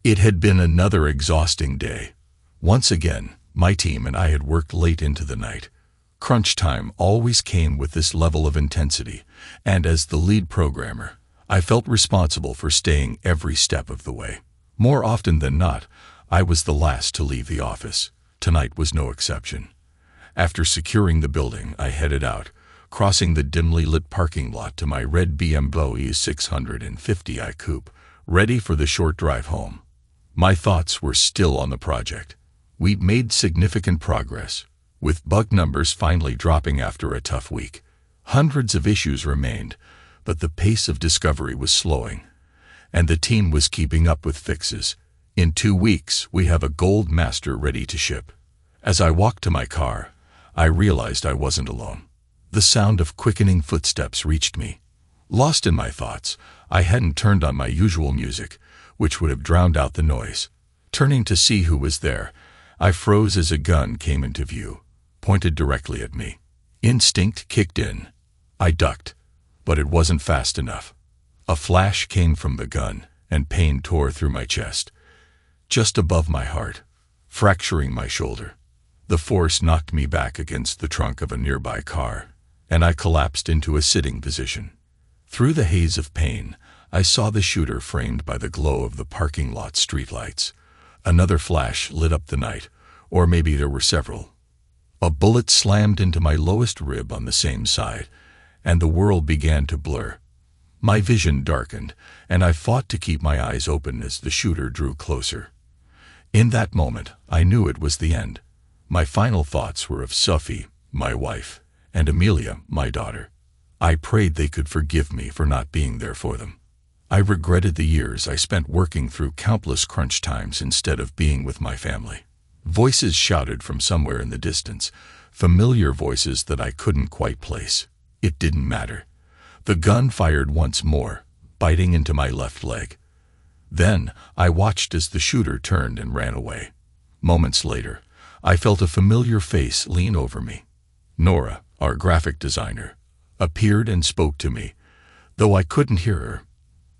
It had been another exhausting day. Once again, my team and I had worked late into the night. Crunch time always came with this level of intensity, and as the lead programmer, I felt responsible for staying every step of the way. More often than not, I was the last to leave the office. Tonight was no exception. After securing the building, I headed out, crossing the dimly lit parking lot to my red BMW 650i coupe, ready for the short drive home. My thoughts were still on the project. We'd made significant progress, with bug numbers finally dropping after a tough week. Hundreds of issues remained, but the pace of discovery was slowing, and the team was keeping up with fixes. In 2 weeks, we have a gold master ready to ship. As I walked to my car, I realized I wasn't alone. The sound of quickening footsteps reached me. Lost in my thoughts, I hadn't turned on my usual music, which would have drowned out the noise. Turning to see who was there, I froze as a gun came into view, pointed directly at me. Instinct kicked in. I ducked, but it wasn't fast enough. A flash came from the gun, and pain tore through my chest, just above my heart, fracturing my shoulder. The force knocked me back against the trunk of a nearby car, and I collapsed into a sitting position. Through the haze of pain, I saw the shooter framed by the glow of the parking lot streetlights. Another flash lit up the night, or maybe there were several. A bullet slammed into my lowest rib on the same side, and the world began to blur. My vision darkened, and I fought to keep my eyes open as the shooter drew closer. In that moment, I knew it was the end. My final thoughts were of Sophie, my wife, and Amelia, my daughter. I prayed they could forgive me for not being there for them. I regretted the years I spent working through countless crunch times instead of being with my family. Voices shouted from somewhere in the distance, familiar voices that I couldn't quite place. It didn't matter. The gun fired once more, biting into my left leg. Then I watched as the shooter turned and ran away. Moments later, I felt a familiar face lean over me. Nora, our graphic designer, appeared and spoke to me, though I couldn't hear her.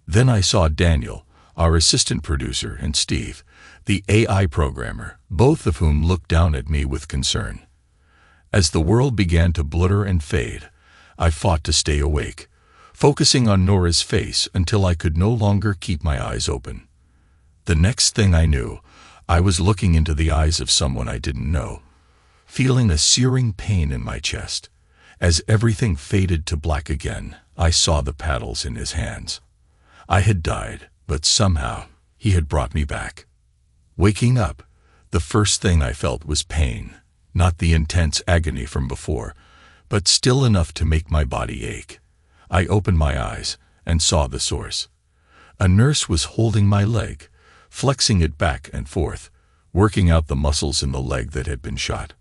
Then I saw Daniel, our assistant producer, and Steve, the AI programmer, both of whom looked down at me with concern. As the world began to blur and fade, I fought to stay awake, focusing on Nora's face until I could no longer keep my eyes open. The next thing I knew, I was looking into the eyes of someone I didn't know, feeling a searing pain in my chest. As everything faded to black again, I saw the paddles in his hands. I had died, but somehow he had brought me back. Waking up, the first thing I felt was pain, not the intense agony from before, but still enough to make my body ache. I opened my eyes and saw the source. A nurse was holding my leg, flexing it back and forth, working out the muscles in the leg that had been shot.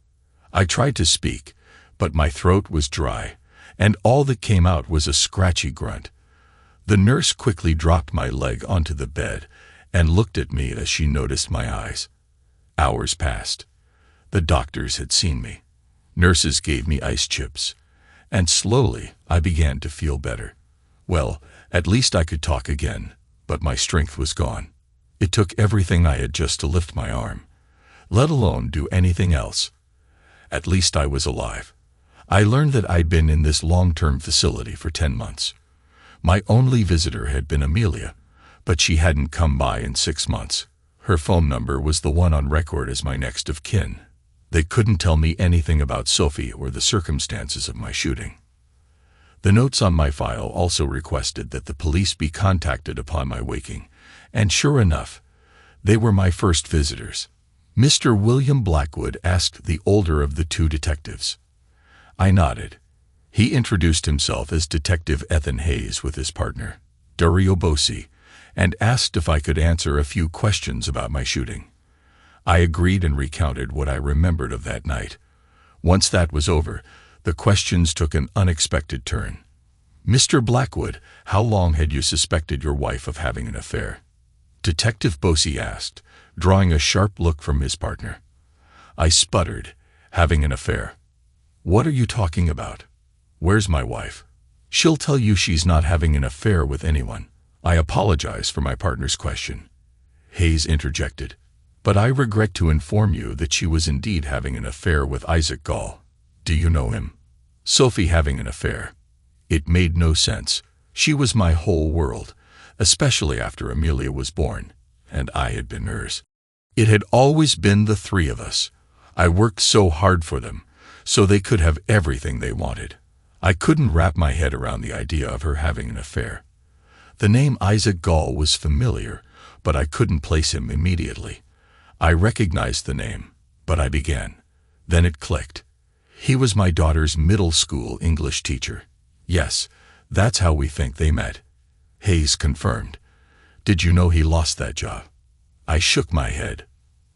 I tried to speak, but my throat was dry, and all that came out was a scratchy grunt. The nurse quickly dropped my leg onto the bed and looked at me as she noticed my eyes. Hours passed. The doctors had seen me. Nurses gave me ice chips, and slowly I began to feel better. Well, at least I could talk again, but my strength was gone. It took everything I had just to lift my arm, let alone do anything else. At least I was alive. I learned that I'd been in this long-term facility for 10 months. My only visitor had been Amelia, but she hadn't come by in 6 months. Her phone number was the one on record as my next of kin. They couldn't tell me anything about Sophie or the circumstances of my shooting. The notes on my file also requested that the police be contacted upon my waking, and sure enough, they were my first visitors. Mr. William Blackwood asked the older of the 2 detectives. I nodded. He introduced himself as Detective Ethan Hayes with his partner, Dario Bossi, and asked if I could answer a few questions about my shooting. I agreed and recounted what I remembered of that night. Once that was over, the questions took an unexpected turn. Mr. Blackwood, how long had you suspected your wife of having an affair? Detective Bossi asked, drawing a sharp look from his partner. I sputtered, having an affair. What are you talking about? Where's my wife? She'll tell you she's not having an affair with anyone. I apologize for my partner's question. Hayes interjected. But I regret to inform you that she was indeed having an affair with Isaac Gall. Do you know him? Sophie having an affair. It made no sense. She was my whole world, especially after Amelia was born, and I had been hers. It had always been the three of us. I worked so hard for them, so they could have everything they wanted. I couldn't wrap my head around the idea of her having an affair. The name Isaac Gall was familiar, but I couldn't place him immediately. I recognized the name, but I began. Then it clicked. He was my daughter's middle school English teacher. Yes, that's how we think they met. Hayes confirmed. Did you know he lost that job? I shook my head.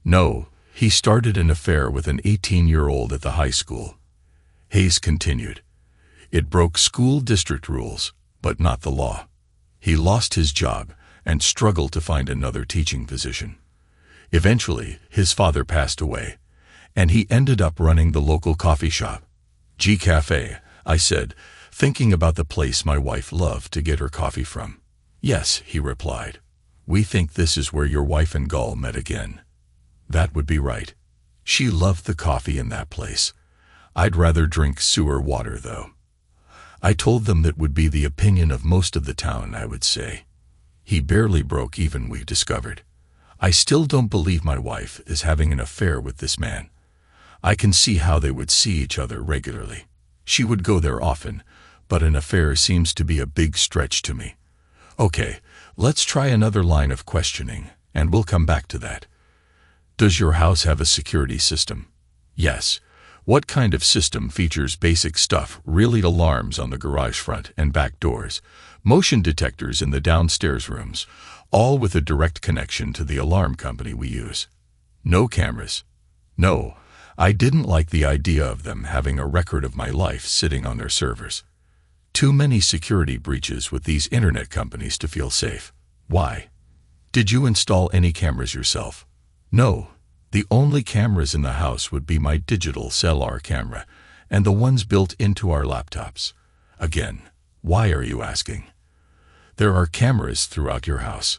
No, he started an affair with an 18-year-old at the high school. Hayes continued. It broke school district rules, but not the law. He lost his job and struggled to find another teaching position. Eventually, his father passed away, and he ended up running the local coffee shop. G Cafe, I said, thinking about the place my wife loved to get her coffee from. Yes, he replied. We think this is where your wife and Gall met again. That would be right. She loved the coffee in that place. I'd rather drink sewer water, though. I told them that would be the opinion of most of the town, I would say. He barely broke even, we discovered. I still don't believe my wife is having an affair with this man. I can see how they would see each other regularly. She would go there often, but an affair seems to be a big stretch to me. Okay, let's try another line of questioning, and we'll come back to that. Does your house have a security system? Yes. What kind of system features basic stuff, really alarms on the garage front and back doors, motion detectors in the downstairs rooms, all with a direct connection to the alarm company we use? No cameras. No, I didn't like the idea of them having a record of my life sitting on their servers. Too many security breaches with these internet companies to feel safe. Why? Did you install any cameras yourself? No. The only cameras in the house would be my digital cellular camera and the ones built into our laptops. Again, why are you asking? There are cameras throughout your house.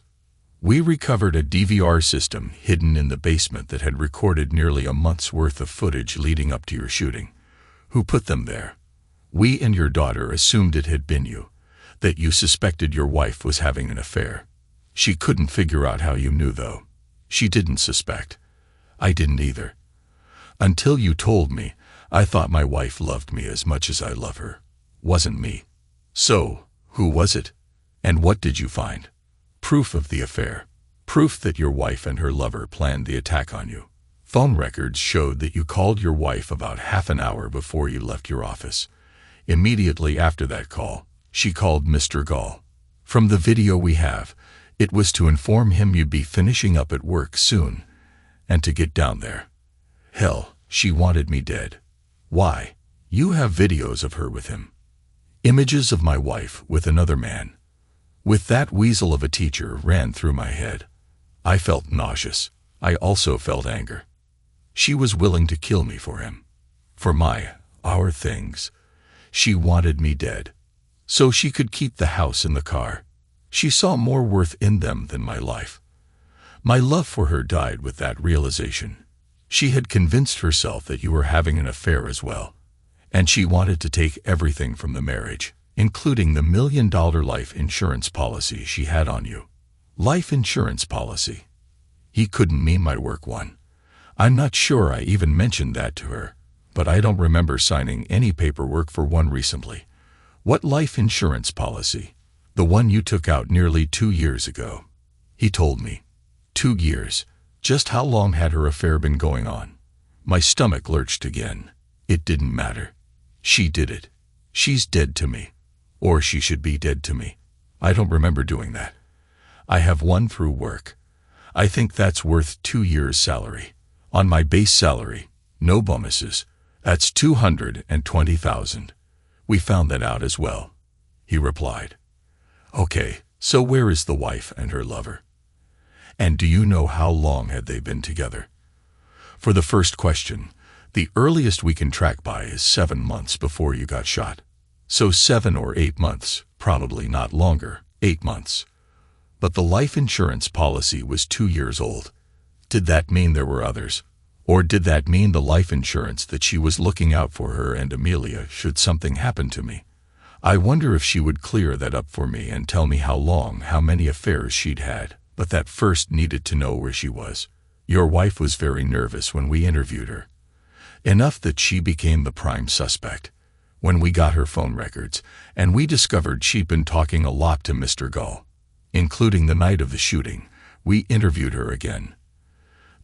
We recovered a DVR system hidden in the basement that had recorded nearly a month's worth of footage leading up to your shooting. Who put them there? We and your daughter assumed it had been you, that you suspected your wife was having an affair. She couldn't figure out how you knew, though. She didn't suspect. I didn't either. Until you told me, I thought my wife loved me as much as I love her. Wasn't me. So, who was it? And what did you find? Proof of the affair. Proof that your wife and her lover planned the attack on you. Phone records showed that you called your wife about half an hour before you left your office. Immediately after that call, she called Mr. Gall. From the video we have, it was to inform him you'd be finishing up at work soon, and to get down there. Hell, she wanted me dead. Why? You have videos of her with him. Images of my wife with another man. With that weasel of a teacher ran through my head. I felt nauseous. I also felt anger. She was willing to kill me for him. For our things. She wanted me dead. So she could keep the house and the car. She saw more worth in them than my life. My love for her died with that realization. She had convinced herself that you were having an affair as well. And she wanted to take everything from the marriage, including the $1 million life insurance policy she had on you. Life insurance policy. He couldn't mean my work one. I'm not sure I even mentioned that to her, but I don't remember signing any paperwork for one recently. What life insurance policy? The one you took out nearly 2 years ago. He told me. 2 years. Just how long had her affair been going on? My stomach lurched again. It didn't matter. She did it. She's dead to me. Or she should be dead to me. I don't remember doing that. I have one through work. I think that's worth 2 years' salary. On my base salary, no bonuses. That's $220,000. We found that out as well. He replied. Okay, so where is the wife and her lover? And do you know how long had they been together? For the first question, the earliest we can track by is 7 months before you got shot. So 7 or 8 months, probably not longer, 8 months. But the life insurance policy was 2 years old. Did that mean there were others? Or did that mean the life insurance that she was looking out for her and Amelia should something happen to me? I wonder if she would clear that up for me and tell me how long, how many affairs she'd had, but that first needed to know where she was. Your wife was very nervous when we interviewed her. Enough that she became the prime suspect. When we got her phone records, and we discovered she'd been talking a lot to Mr. Gull, including the night of the shooting, we interviewed her again.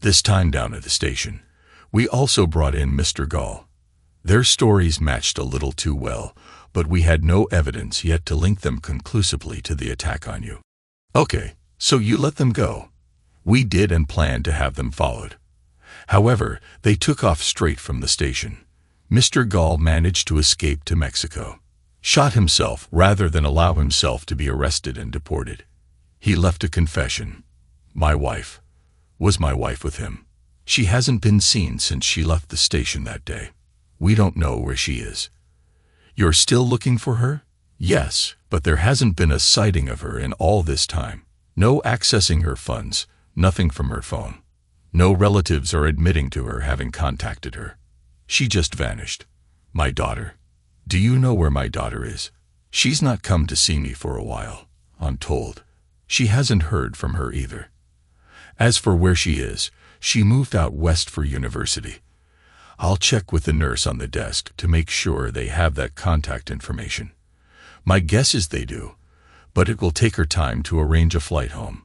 This time down at the station. We also brought in Mr. Gull. Their stories matched a little too well, but we had no evidence yet to link them conclusively to the attack on you. Okay, so you let them go. We did and planned to have them followed. However, they took off straight from the station. Mr. Gull managed to escape to Mexico. Shot himself rather than allow himself to be arrested and deported. He left a confession. Was my wife with him? She hasn't been seen since she left the station that day. We don't know where she is. You're still looking for her? Yes, but there hasn't been a sighting of her in all this time. No accessing her funds, nothing from her phone. No relatives are admitting to her having contacted her. She just vanished. My daughter. Do you know where my daughter is? She's not come to see me for a while, I'm told. She hasn't heard from her either. As for where she is, she moved out west for university. I'll check with the nurse on the desk to make sure they have that contact information. My guess is they do, but it will take her time to arrange a flight home.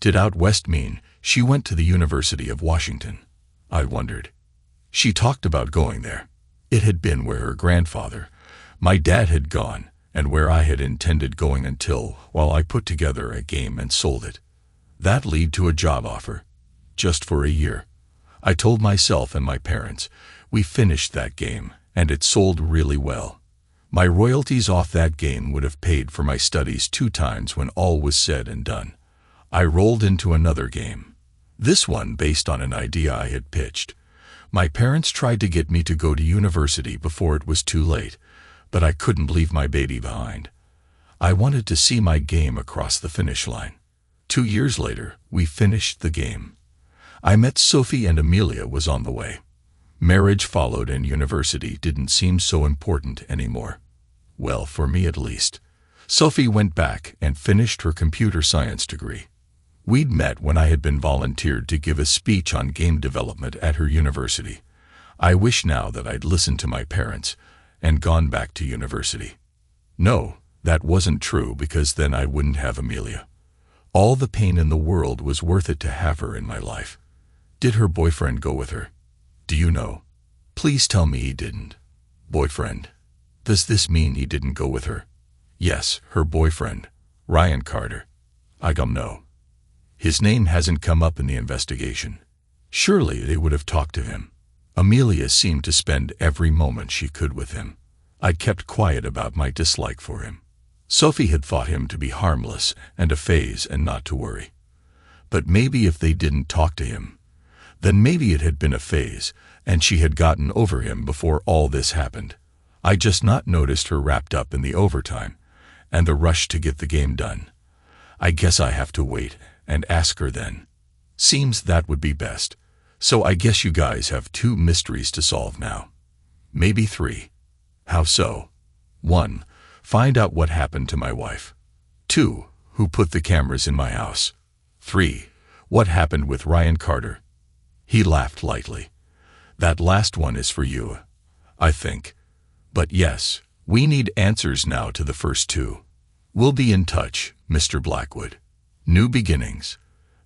Did out west mean she went to the University of Washington? I wondered. She talked about going there. It had been where her grandfather, my dad, had gone, and where I had intended going until, while I put together a game and sold it. That led to a job offer. Just for a year. I told myself and my parents, we finished that game, and it sold really well. My royalties off that game would have paid for my studies 2 times when all was said and done. I rolled into another game. This one based on an idea I had pitched. My parents tried to get me to go to university before it was too late, but I couldn't leave my baby behind. I wanted to see my game across the finish line. 2 years later, we finished the game. I met Sophie and Amelia was on the way. Marriage followed and university didn't seem so important anymore. Well, for me at least. Sophie went back and finished her computer science degree. We'd met when I had been volunteered to give a speech on game development at her university. I wish now that I'd listened to my parents and gone back to university. No, that wasn't true because then I wouldn't have Amelia. All the pain in the world was worth it to have her in my life. Did her boyfriend go with her? Do you know? Please tell me he didn't. Boyfriend. Does this mean he didn't go with her? Yes, her boyfriend, Ryan Carter. I don't know. His name hasn't come up in the investigation. Surely they would have talked to him. Amelia seemed to spend every moment she could with him. I kept quiet about my dislike for him. Sophie had thought him to be harmless and a phase and not to worry. But maybe if they didn't talk to him, then maybe it had been a phase and she had gotten over him before all this happened. I just not noticed her wrapped up in the overtime and the rush to get the game done. I guess I have to wait and ask her then. Seems that would be best. So I guess you guys have 2 mysteries to solve now. Maybe 3. How so? 1. Find out what happened to my wife. 2. Who put the cameras in my house. 3. What happened with Ryan Carter? He laughed lightly. That last one is for you, I think. But yes, we need answers now to the first 2. We'll be in touch, Mr. Blackwood. New beginnings.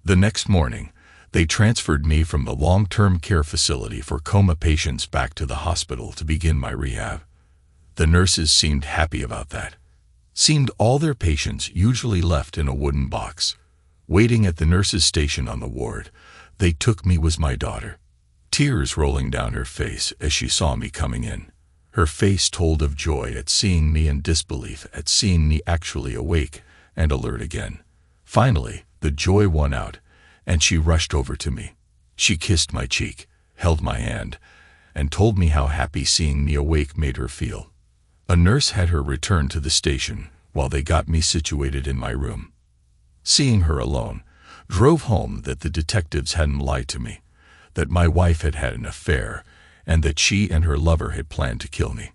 The next morning, they transferred me from the long-term care facility for coma patients back to the hospital to begin my rehab. The nurses seemed happy about that. Seemed all their patients usually left in a wooden box. Waiting at the nurse's station on the ward, they took me was my daughter. Tears rolling down her face as she saw me coming in. Her face told of joy at seeing me and disbelief at seeing me actually awake and alert again. Finally, the joy won out, and she rushed over to me. She kissed my cheek, held my hand, and told me how happy seeing me awake made her feel. A nurse had her return to the station while they got me situated in my room. Seeing her alone drove home that the detectives hadn't lied to me, that my wife had had an affair, and that she and her lover had planned to kill me.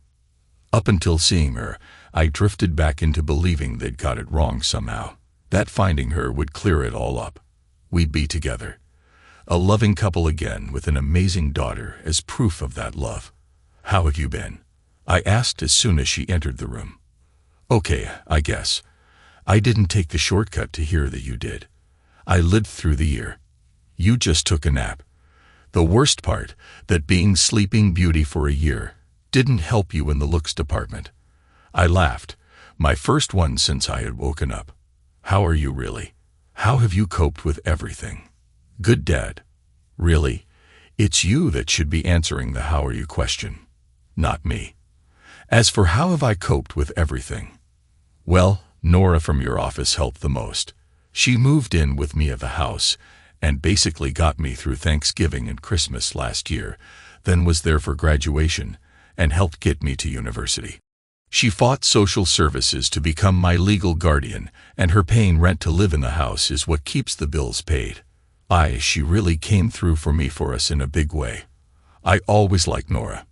Up until seeing her, I drifted back into believing they'd got it wrong somehow, that finding her would clear it all up. We'd be together, a loving couple again with an amazing daughter as proof of that love. "How have you been?" I asked as soon as she entered the room. "Okay, I guess. I didn't take the shortcut to hear that you did. I lived through the year. You just took a nap. The worst part, that being Sleeping Beauty for a year didn't help you in the looks department." I laughed, my first one since I had woken up. "How are you really? How have you coped with everything?" "Good, Dad." "Really? It's you that should be answering the how are you question, not me. As for how have I coped with everything? Well, Nora from your office helped the most. She moved in with me at the house and basically got me through Thanksgiving and Christmas last year, then was there for graduation and helped get me to university. She fought social services to become my legal guardian, and her paying rent to live in the house is what keeps the bills paid. She really came through for us in a big way. I always liked Nora.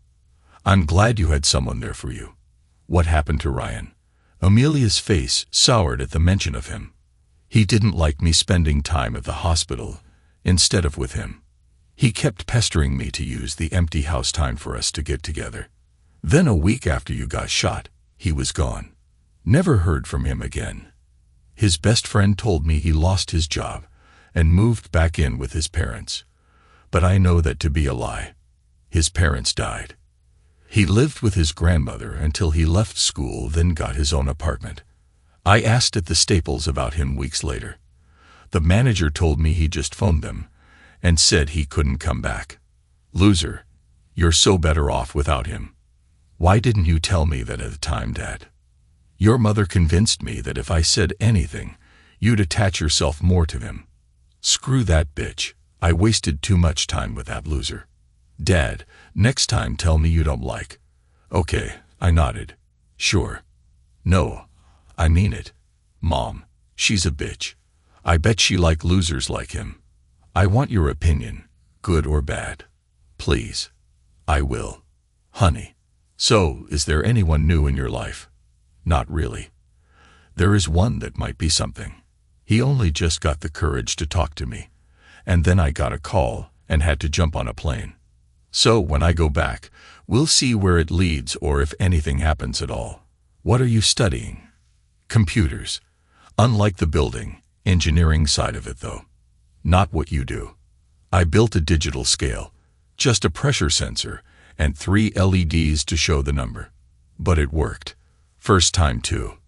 I'm glad you had someone there for you." "What happened to Ryan?" Amelia's face soured at the mention of him. "He didn't like me spending time at the hospital instead of with him. He kept pestering me to use the empty house time for us to get together. Then a week after you got shot, he was gone. Never heard from him again. His best friend told me he lost his job and moved back in with his parents. But I know that to be a lie. His parents died. He lived with his grandmother until he left school, then got his own apartment. I asked at the Staples about him weeks later. The manager told me he just phoned them and said he couldn't come back. Loser, you're so better off without him. Why didn't you tell me that at the time, Dad? Your mother convinced me that if I said anything, you'd attach yourself more to him. Screw that bitch. I wasted too much time with that loser. Dad, next time tell me you don't like." "Okay," I nodded. "Sure." "No, I mean it. Mom, she's a bitch. I bet she like losers like him. I want your opinion, good or bad. Please." "I will. Honey. So, is there anyone new in your life?" "Not really. There is one that might be something. He only just got the courage to talk to me, and then I got a call and had to jump on a plane. So when I go back, we'll see where it leads or if anything happens at all." "What are you studying?" "Computers. Unlike the building, engineering side of it though. Not what you do. I built a digital scale, just a pressure sensor and 3 LEDs to show the number. But it worked. First time too."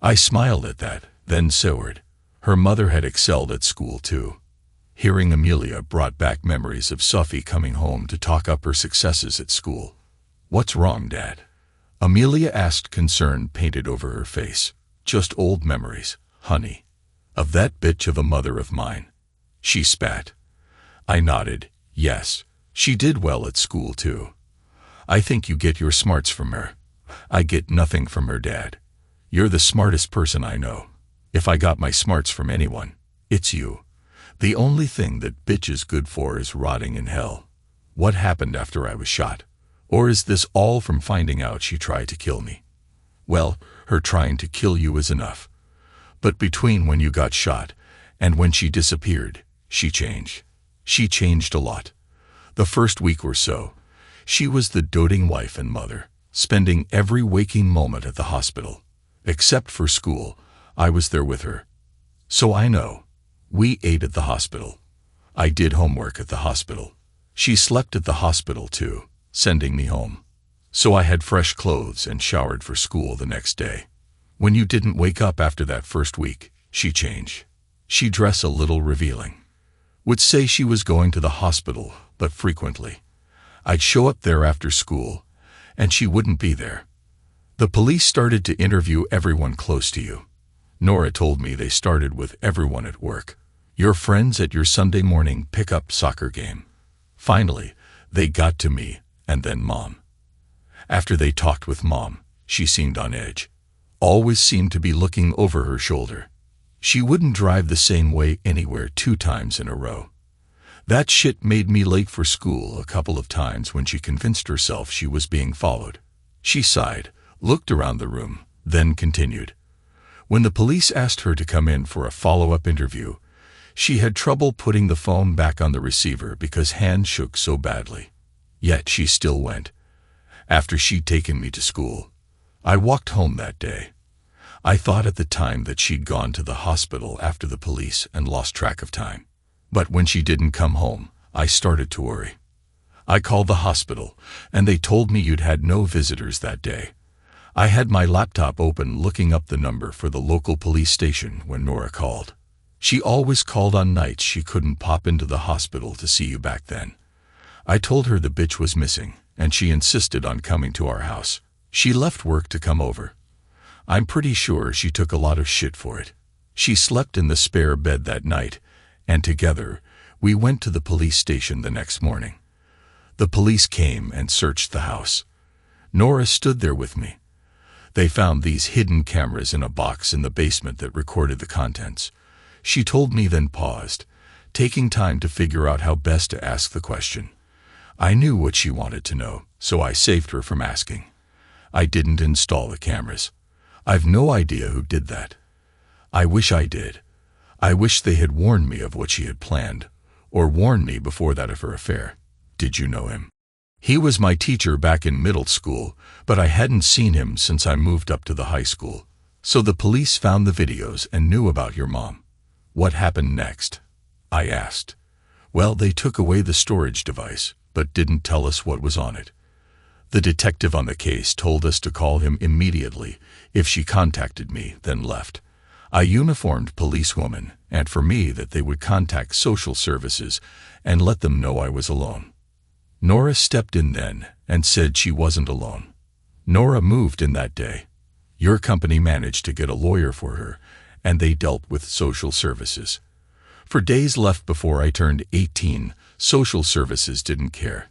I smiled at that, then soured. Her mother had excelled at school too. Hearing Amelia brought back memories of Sophie coming home to talk up her successes at school. "What's wrong, Dad?" Amelia asked, concern painted over her face. "Just old memories, honey. Of that bitch of a mother of mine." She spat. I nodded. Yes, she did well at school too. "I think you get your smarts from her. I get nothing from her, Dad. You're the smartest person I know. If I got my smarts from anyone, it's you. The only thing that bitch is good for is rotting in hell." "What happened after I was shot? Or is this all from finding out she tried to kill me?" "Well, her trying to kill you is enough. But between when you got shot and when she disappeared, she changed. She changed a lot. The first week or so, she was the doting wife and mother, spending every waking moment at the hospital. Except for school, I was there with her. So I know. We ate at the hospital. I did homework at the hospital. She slept at the hospital too, sending me home. So I had fresh clothes and showered for school the next day. When you didn't wake up after that first week, she changed. She dressed a little revealing. Would say she was going to the hospital, but frequently. I'd show up there after school, and she wouldn't be there. The police started to interview everyone close to you. Nora told me they started with everyone at work. Your friends at your Sunday morning pickup soccer game. Finally, they got to me, and then Mom. After they talked with Mom, she seemed on edge. Always seemed to be looking over her shoulder. She wouldn't drive the same way anywhere 2 times in a row. That shit made me late for school a couple of times when she convinced herself she was being followed. She sighed, looked around the room, then continued. When the police asked her to come in for a follow-up interview, she had trouble putting the phone back on the receiver because hands shook so badly. Yet she still went. After she'd taken me to school, I walked home that day. I thought at the time that she'd gone to the hospital after the police and lost track of time. But when she didn't come home, I started to worry. I called the hospital, and they told me you'd had no visitors that day. I had my laptop open looking up the number for the local police station when Nora called. She always called on nights she couldn't pop into the hospital to see you back then. I told her the bitch was missing, and she insisted on coming to our house. She left work to come over. I'm pretty sure she took a lot of shit for it. She slept in the spare bed that night, and together, we went to the police station the next morning. The police came and searched the house. Nora stood there with me. They found these hidden cameras in a box in the basement that recorded the contents. She told me, then paused, taking time to figure out how best to ask the question. I knew what she wanted to know, so I saved her from asking. I didn't install the cameras. I've no idea who did that. I wish I did. I wish they had warned me of what she had planned, or warned me before that of her affair. Did you know him? He was my teacher back in middle school, but I hadn't seen him since I moved up to the high school. So the police found the videos and knew about your mom. What happened next? I asked. Well, they took away the storage device, but didn't tell us what was on it. The detective on the case told us to call him immediately if she contacted me, then left. A uniformed policewoman, and for me that they would contact social services and let them know I was alone. Nora stepped in then and said she wasn't alone. Nora moved in that day. Your company managed to get a lawyer for her, and they dealt with social services. For days left before I turned 18, social services didn't care.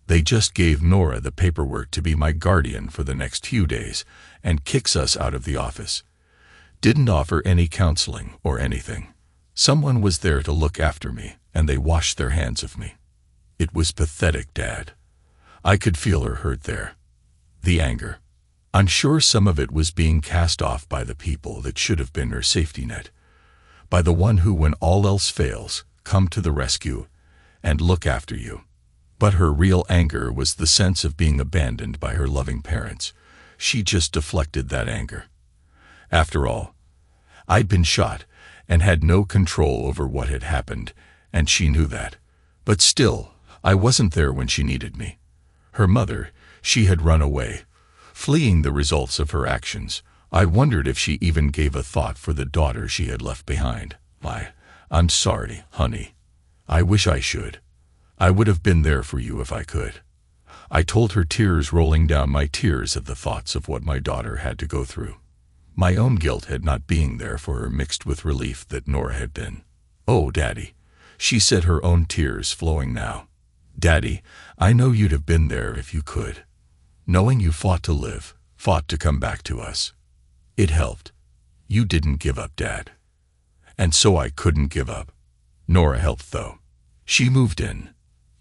They just gave Nora the paperwork to be my guardian for the next few days and kicks us out of the office. Didn't offer any counseling or anything. Someone was there to look after me, and they washed their hands of me. It was pathetic, Dad. I could feel her hurt there. The anger. I'm sure some of it was being cast off by the people that should have been her safety net. By the one who, when all else fails, come to the rescue and look after you. But her real anger was the sense of being abandoned by her loving parents. She just deflected that anger. After all, I'd been shot and had no control over what had happened, and she knew that. But still, I wasn't there when she needed me. Her mother, she had run away, fleeing the results of her actions. I wondered if she even gave a thought for the daughter she had left behind. I'm sorry, honey. I wish I should. I would have been there for you if I could. I told her, tears rolling down my tears at the thoughts of what my daughter had to go through. My own guilt at not being there for her mixed with relief that Nora had been. Oh, Daddy, she said, her own tears flowing now. Daddy, I know you'd have been there if you could. Knowing you fought to live, fought to come back to us. It helped. You didn't give up, Dad. And so I couldn't give up. Nora helped, though. She moved in.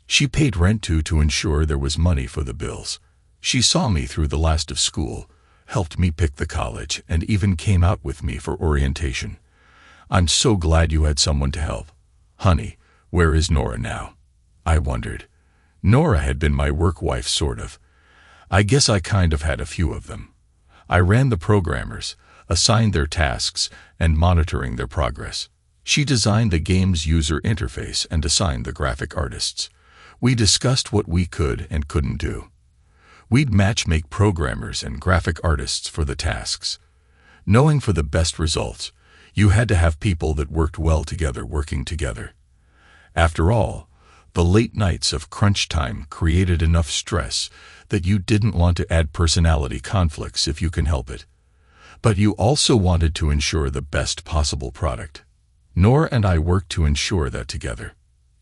She paid rent too to ensure there was money for the bills. She saw me through the last of school, helped me pick the college, and even came out with me for orientation. I'm so glad you had someone to help. Honey, where is Nora now? I wondered. Nora had been my work wife, sort of. I guess I kind of had a few of them. I ran the programmers, assigned their tasks, and monitoring their progress. She designed the game's user interface and assigned the graphic artists. We discussed what we could and couldn't do. We'd matchmake programmers and graphic artists for the tasks. Knowing for the best results, you had to have people that worked well together working together. After all, the late nights of crunch time created enough stress that you didn't want to add personality conflicts if you can help it. But you also wanted to ensure the best possible product. Nora and I worked to ensure that together.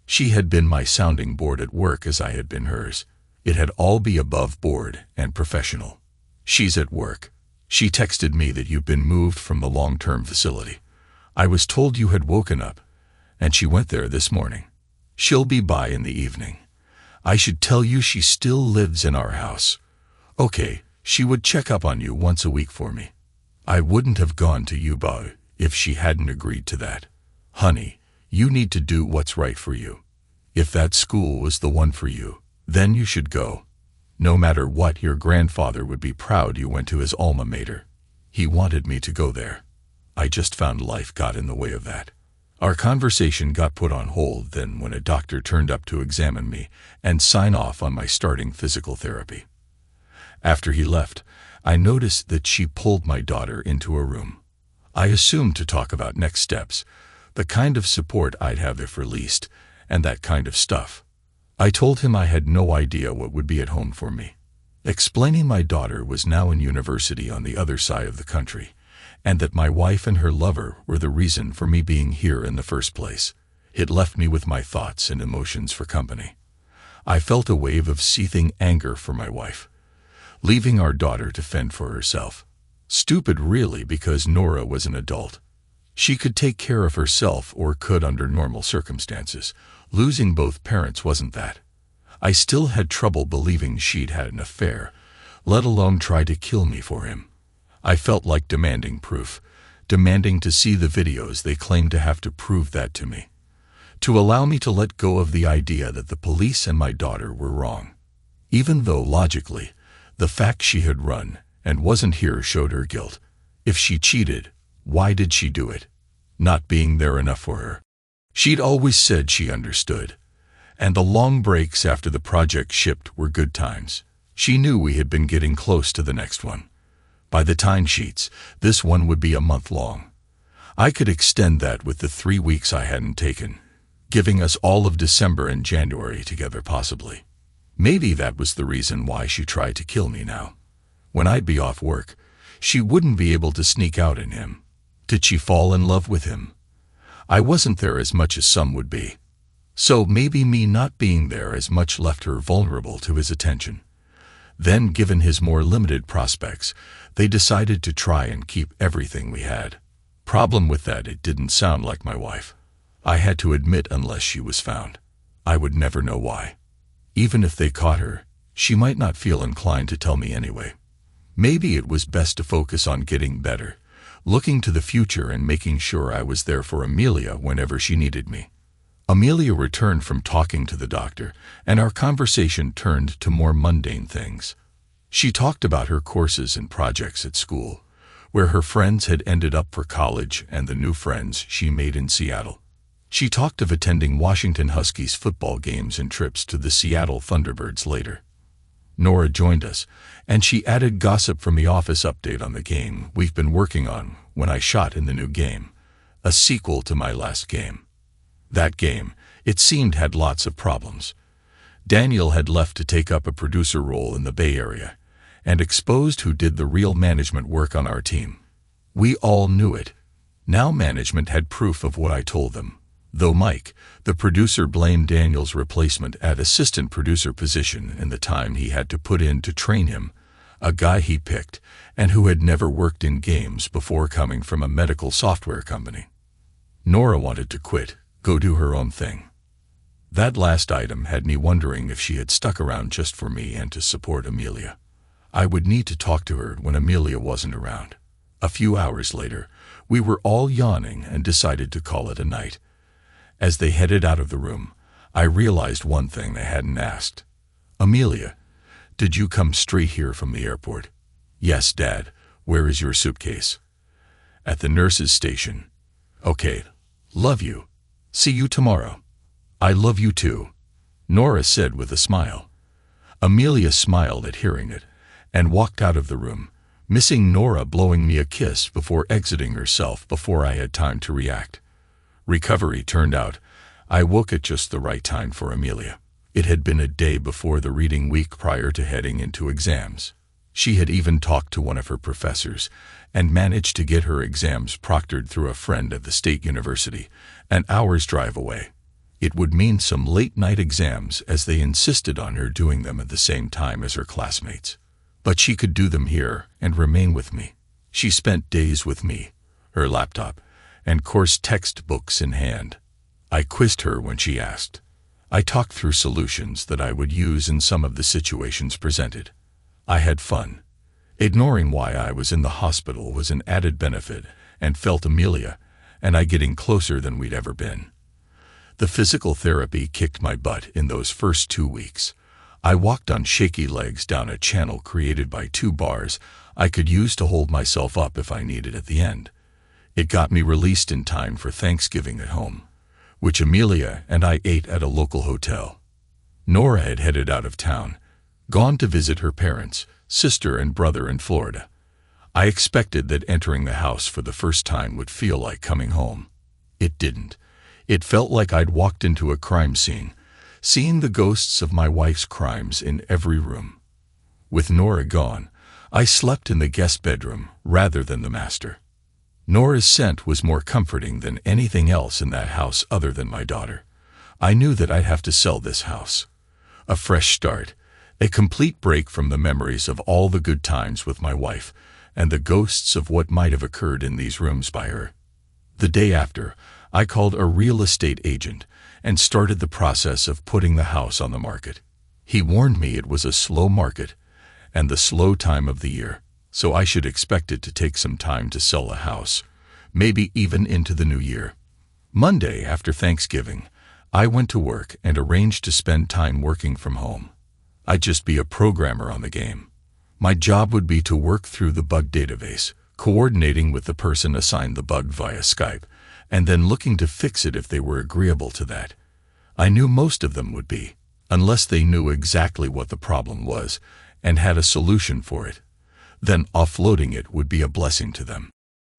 She had been my sounding board at work as I had been hers. It had all be above board and professional. She's at work. She texted me that you've been moved from the long-term facility. I was told you had woken up, and she went there this morning. She'll be by in the evening. I should tell you she still lives in our house. Okay, she would check up on you once a week for me. I wouldn't have gone to Yuba if she hadn't agreed to that. Honey, you need to do what's right for you. If that school was the one for you, then you should go. No matter what, your grandfather would be proud you went to his alma mater. He wanted me to go there. I just found life got in the way of that. Our conversation got put on hold then when a doctor turned up to examine me and sign off on my starting physical therapy. After he left, I noticed that she pulled my daughter into a room. I assumed to talk about next steps, the kind of support I'd have if released, and that kind of stuff. I told him I had no idea what would be at home for me, explaining my daughter was now in university on the other side of the country, and that my wife and her lover were the reason for me being here in the first place. It left me with my thoughts and emotions for company. I felt a wave of seething anger for my wife, leaving our daughter to fend for herself. Stupid really, because Nora was an adult. She could take care of herself, or could under normal circumstances. Losing both parents wasn't that. I still had trouble believing she'd had an affair, let alone try to kill me for him. I felt like demanding proof, demanding to see the videos they claimed to have to prove that to me, to allow me to let go of the idea that the police and my daughter were wrong. Even though logically, the fact she had run and wasn't here showed her guilt. If she cheated, why did she do it? Not being there enough for her. She'd always said she understood, and the long breaks after the project shipped were good times. She knew we had been getting close to the next one. By the timesheets, this one would be a month long. I could extend that with the 3 weeks I hadn't taken, giving us all of December and January together possibly. Maybe that was the reason why she tried to kill me now. When I'd be off work, she wouldn't be able to sneak out in him. Did she fall in love with him? I wasn't there as much as some would be. So maybe me not being there as much left her vulnerable to his attention. Then, given his more limited prospects, they decided to try and keep everything we had. Problem with that, it didn't sound like my wife. I had to admit, unless she was found, I would never know why. Even if they caught her, she might not feel inclined to tell me anyway. Maybe it was best to focus on getting better, looking to the future and making sure I was there for Amelia whenever she needed me. Amelia returned from talking to the doctor, and our conversation turned to more mundane things. She talked about her courses and projects at school, where her friends had ended up for college and the new friends she made in Seattle. She talked of attending Washington Huskies football games and trips to the Seattle Thunderbirds later. Nora joined us, and she added gossip from the office update on the game we've been working on when I shot in the new game, a sequel to my last game. That game, it seemed, had lots of problems. Daniel had left to take up a producer role in the Bay Area, and exposed who did the real management work on our team. We all knew it. Now management had proof of what I told them, though Mike, the producer, blamed Daniel's replacement at assistant producer position in the time he had to put in to train him, a guy he picked and who had never worked in games before coming from a medical software company. Nora wanted to quit, go do her own thing. That last item had me wondering if she had stuck around just for me and to support Amelia. I would need to talk to her when Amelia wasn't around. A few hours later, we were all yawning and decided to call it a night. As they headed out of the room, I realized one thing they hadn't asked. Amelia, did you come straight here from the airport? Yes, Dad. Where is your suitcase? At the nurse's station. Okay. Love you. See you tomorrow. I love you too, Nora said with a smile. Amelia smiled at hearing it and walked out of the room, missing Nora blowing me a kiss before exiting herself before I had time to react. Recovery turned out. I woke at just the right time for Amelia. It had been a day before the reading week prior to heading into exams. She had even talked to one of her professors and managed to get her exams proctored through a friend at the state university, an hour's drive away. It would mean some late-night exams as they insisted on her doing them at the same time as her classmates. But she could do them here and remain with me. She spent days with me, her laptop, and course textbooks in hand. I quizzed her when she asked. I talked through solutions that I would use in some of the situations presented. I had fun. Ignoring why I was in the hospital was an added benefit, and felt Amelia and I getting closer than we'd ever been. The physical therapy kicked my butt in those first 2 weeks. I walked on shaky legs down a channel created by 2 bars I could use to hold myself up if I needed at the end. It got me released in time for Thanksgiving at home, which Amelia and I ate at a local hotel. Nora had headed out of town, gone to visit her parents, sister and brother in Florida. I expected that entering the house for the first time would feel like coming home. It didn't. It felt like I'd walked into a crime scene, seeing the ghosts of my wife's crimes in every room. With Nora gone, I slept in the guest bedroom rather than the master. Nora's scent was more comforting than anything else in that house other than my daughter. I knew that I'd have to sell this house. A fresh start, a complete break from the memories of all the good times with my wife and the ghosts of what might have occurred in these rooms by her. The day after, I called a real estate agent and started the process of putting the house on the market. He warned me it was a slow market and the slow time of the year, so I should expect it to take some time to sell a house, maybe even into the new year. Monday after Thanksgiving, I went to work and arranged to spend time working from home. I'd just be a programmer on the game. My job would be to work through the bug database, coordinating with the person assigned the bug via Skype, and then looking to fix it if they were agreeable to that. I knew most of them would be, unless they knew exactly what the problem was and had a solution for it. Then offloading it would be a blessing to them.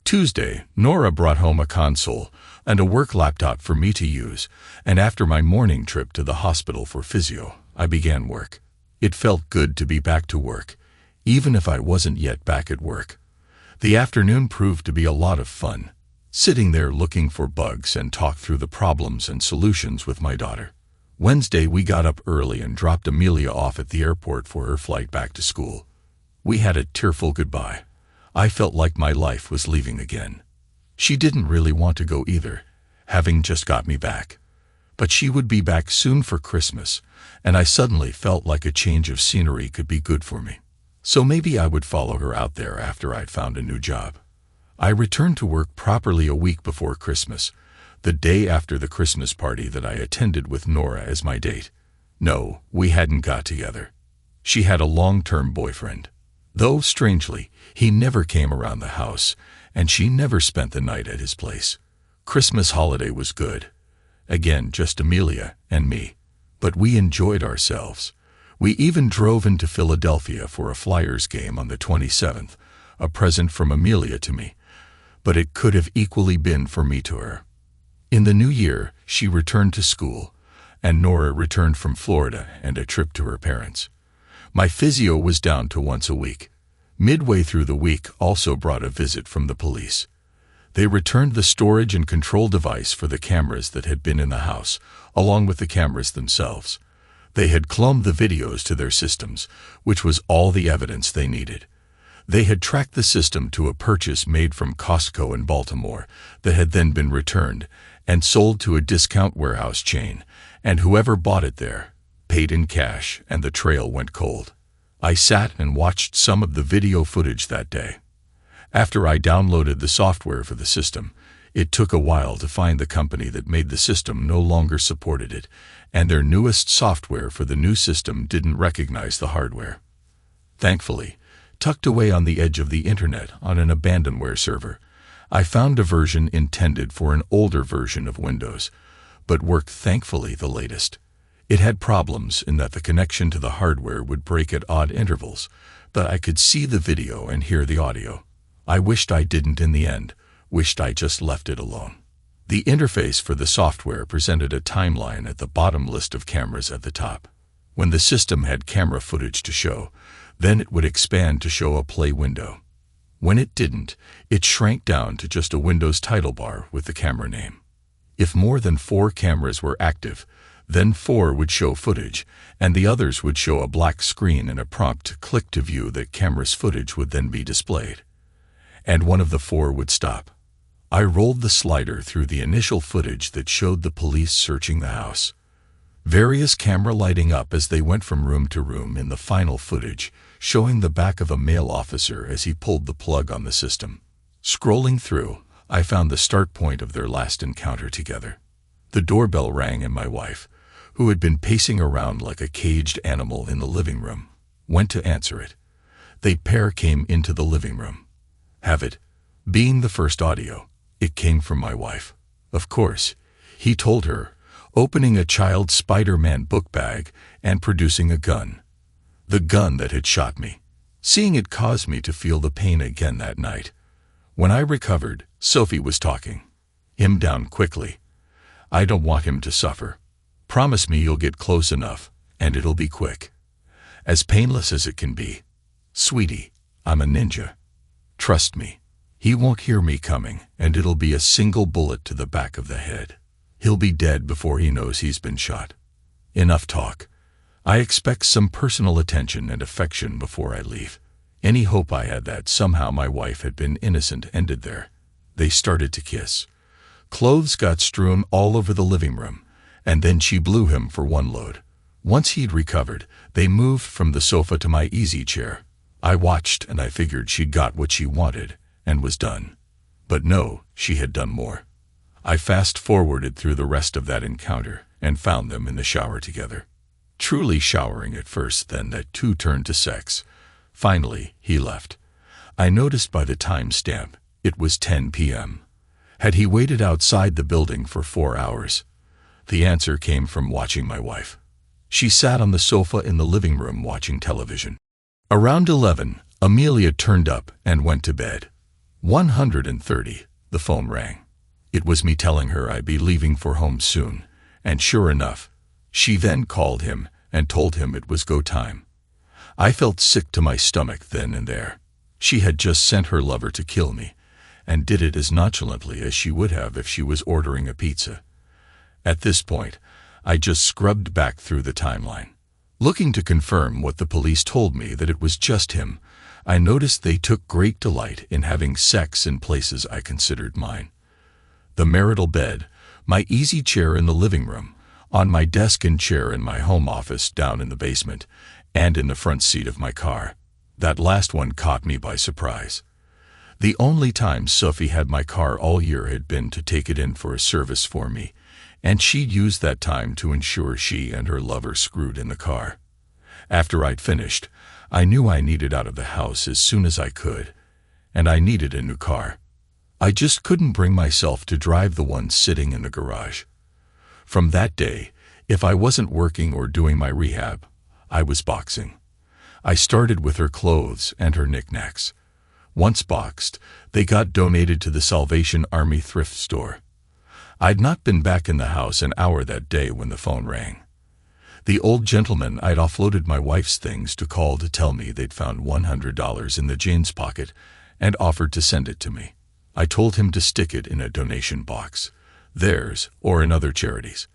Tuesday, Nora brought home a console and a work laptop for me to use, and after my morning trip to the hospital for physio, I began work. It felt good to be back to work, even if I wasn't yet back at work. The afternoon proved to be a lot of fun, sitting there looking for bugs and talk through the problems and solutions with my daughter. Wednesday, we got up early and dropped Amelia off at the airport for her flight back to school. We had a tearful goodbye. I felt like my life was leaving again. She didn't really want to go either, having just got me back. But she would be back soon for Christmas, and I suddenly felt like a change of scenery could be good for me. So maybe I would follow her out there after I'd found a new job. I returned to work properly a week before Christmas, the day after the Christmas party that I attended with Nora as my date. No, we hadn't got together. She had a long-term boyfriend. Though, strangely, he never came around the house, and she never spent the night at his place. Christmas holiday was good. Again, just Amelia and me. But we enjoyed ourselves. We even drove into Philadelphia for a Flyers game on the 27th, a present from Amelia to me. But it could have equally been for me to her. In the new year, she returned to school, and Nora returned from Florida and a trip to her parents. My physio was down to once a week. Midway through the week also brought a visit from the police. They returned the storage and control device for the cameras that had been in the house, along with the cameras themselves. They had cloned the videos to their systems, which was all the evidence they needed. They had tracked the system to a purchase made from Costco in Baltimore that had then been returned and sold to a discount warehouse chain, and whoever bought it there paid in cash, and the trail went cold. I sat and watched some of the video footage that day. After I downloaded the software for the system, it took a while to find the company that made the system no longer supported it, and their newest software for the new system didn't recognize the hardware. Thankfully, tucked away on the edge of the internet on an abandonware server, I found a version intended for an older version of Windows, but worked thankfully the latest. It had problems in that the connection to the hardware would break at odd intervals, but I could see the video and hear the audio. I wished I didn't in the end, wished I just left it alone. The interface for the software presented a timeline at the bottom, list of cameras at the top. When the system had camera footage to show, then it would expand to show a play window. When it didn't, it shrank down to just a Windows title bar with the camera name. If more than 4 cameras were active, then 4 would show footage, and the others would show a black screen and a prompt to click to view that camera's footage would then be displayed. And one of the 4 would stop. I rolled the slider through the initial footage that showed the police searching the house. Various camera lighting up as they went from room to room in the final footage, showing the back of a male officer as he pulled the plug on the system. Scrolling through, I found the start point of their last encounter together. The doorbell rang and my wife, who had been pacing around like a caged animal in the living room, went to answer it. The pair came into the living room. Have it being the first audio, it came from my wife. Of course, he told her, opening a child Spider-Man book bag and producing a gun. The gun that had shot me. Seeing it caused me to feel the pain again that night. When I recovered, Sophie was talking him down quickly. I don't want him to suffer. Promise me you'll get close enough, and it'll be quick. As painless as it can be. Sweetie, I'm a ninja. Trust me. He won't hear me coming, and it'll be a single bullet to the back of the head. He'll be dead before he knows he's been shot. Enough talk. I expect some personal attention and affection before I leave. Any hope I had that somehow my wife had been innocent ended there. They started to kiss. Clothes got strewn all over the living room, and then she blew him for one load. Once he'd recovered, they moved from the sofa to my easy chair. I watched and I figured she'd got what she wanted and was done. But no, she had done more. I fast-forwarded through the rest of that encounter and found them in the shower together. Truly showering at first, then that too turned to sex. Finally, he left. I noticed by the time stamp, it was 10 p.m. Had he waited outside the building for 4 hours? The answer came from watching my wife. She sat on the sofa in the living room watching television. Around 11, Amelia turned up and went to bed. 130, the phone rang. It was me telling her I'd be leaving for home soon, and sure enough, she then called him and told him it was go time. I felt sick to my stomach then and there. She had just sent her lover to kill me, and did it as nonchalantly as she would have if she was ordering a pizza. At this point, I just scrubbed back through the timeline. Looking to confirm what the police told me that it was just him, I noticed they took great delight in having sex in places I considered mine. The marital bed, my easy chair in the living room, on my desk and chair in my home office down in the basement, and in the front seat of my car. That last one caught me by surprise. The only time Sophie had my car all year had been to take it in for a service for me, and she'd used that time to ensure she and her lover screwed in the car. After I'd finished, I knew I needed out of the house as soon as I could, and I needed a new car. I just couldn't bring myself to drive the one sitting in the garage. From that day, if I wasn't working or doing my rehab, I was boxing. I started with her clothes and her knickknacks. Once boxed, they got donated to the Salvation Army thrift store. I'd not been back in the house an hour that day when the phone rang. The old gentleman I'd offloaded my wife's things to called to tell me they'd found $100 in the jeans pocket and offered to send it to me. I told him to stick it in a donation box, theirs or in other charities.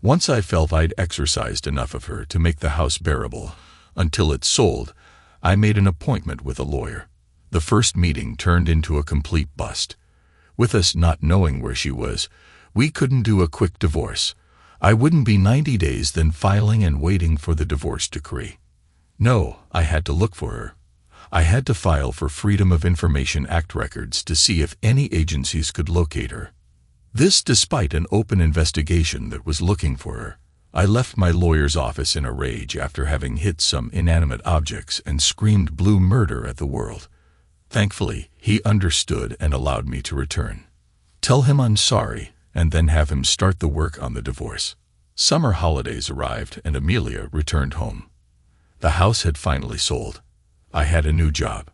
Once I felt I'd exorcised enough of her to make the house bearable until it sold, I made an appointment with a lawyer. The first meeting turned into a complete bust. With us not knowing where she was, we couldn't do a quick divorce. I wouldn't be 90 days then filing and waiting for the divorce decree. No, I had to look for her. I had to file for Freedom of Information Act records to see if any agencies could locate her. This despite an open investigation that was looking for her. I left my lawyer's office in a rage after having hit some inanimate objects and screamed blue murder at the world. Thankfully, he understood and allowed me to return. Tell him I'm sorry, and then have him start the work on the divorce. Summer holidays arrived and Amelia returned home. The house had finally sold. I had a new job.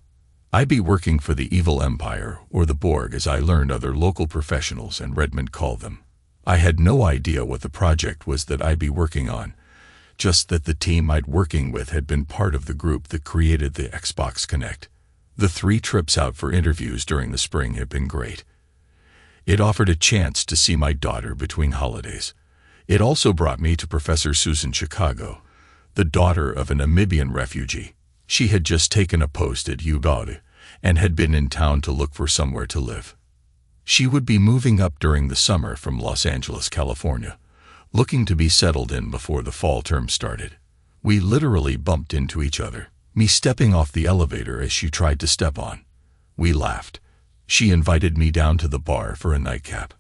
I'd be working for the evil empire, or the Borg as I learned other local professionals in Redmond call them. I had no idea what the project was that I'd be working on, just that the team I'd working with had been part of the group that created the Xbox Connect. The 3 trips out for interviews during the spring had been great. It offered a chance to see my daughter between holidays. It also brought me to Professor Susan Chicago, the daughter of a Namibian refugee. She had just taken a post at UW and had been in town to look for somewhere to live. She would be moving up during the summer from Los Angeles, California, looking to be settled in before the fall term started. We literally bumped into each other, me stepping off the elevator as she tried to step on. We laughed. She invited me down to the bar for a nightcap.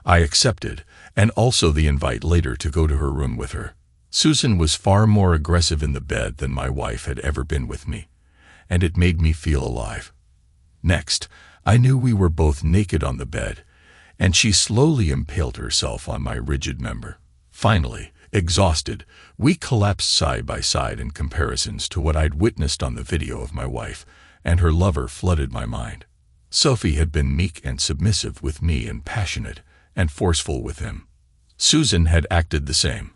I accepted, and also the invite later to go to her room with her. Susan was far more aggressive in the bed than my wife had ever been with me, and it made me feel alive. Next, I knew we were both naked on the bed, and she slowly impaled herself on my rigid member. Finally, exhausted, we collapsed side by side in comparisons to what I'd witnessed on the video of my wife, and her lover flooded my mind. Sophie had been meek and submissive with me and passionate and forceful with him. Susan had acted the same.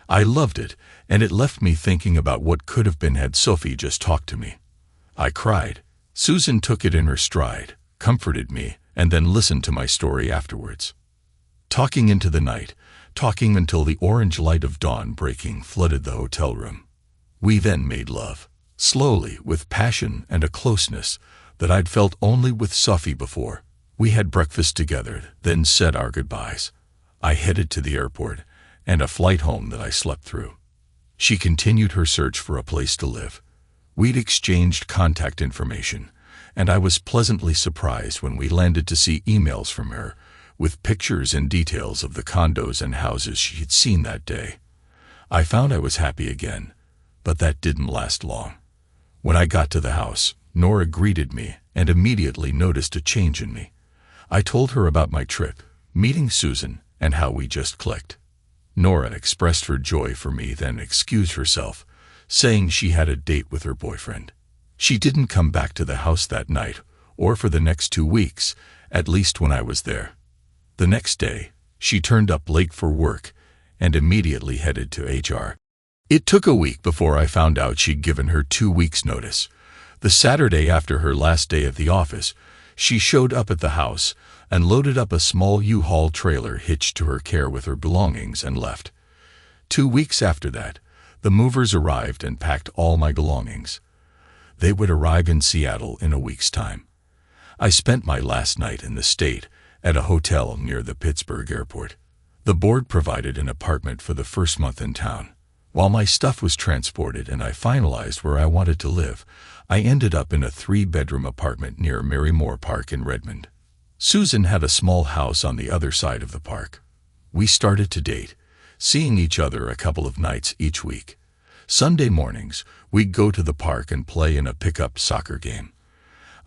I loved it, and it left me thinking about what could have been had Sophie just talked to me. I cried. Susan took it in her stride, comforted me, and then listened to my story afterwards. Talking into the night, talking until the orange light of dawn breaking flooded the hotel room. We then made love, slowly, with passion and a closeness that I'd felt only with Sophie before. We had breakfast together, then said our goodbyes. I headed to the airport, and a flight home that I slept through. She continued her search for a place to live. We'd exchanged contact information, and I was pleasantly surprised when we landed to see emails from her with pictures and details of the condos and houses she had seen that day. I found I was happy again, but that didn't last long. When I got to the house, Nora greeted me and immediately noticed a change in me. I told her about my trip, meeting Susan, and how we just clicked. Nora expressed her joy for me, then excused herself, saying she had a date with her boyfriend. She didn't come back to the house that night, or for the next 2 weeks, at least when I was there. The next day, she turned up late for work and immediately headed to HR. It took a week before I found out she'd given her 2 weeks' notice. The Saturday after her last day at the office, she showed up at the house and loaded up a small U-Haul trailer hitched to her care with her belongings and left. 2 weeks after that, the movers arrived and packed all my belongings. They would arrive in Seattle in a week's time. I spent my last night in the state at a hotel near the Pittsburgh airport. The board provided an apartment for the first month in town. While my stuff was transported and I finalized where I wanted to live, I ended up in a 3-bedroom apartment near Marymoor Park in Redmond. Susan had a small house on the other side of the park. We started to date, seeing each other a couple of nights each week. Sunday mornings, we'd go to the park and play in a pickup soccer game.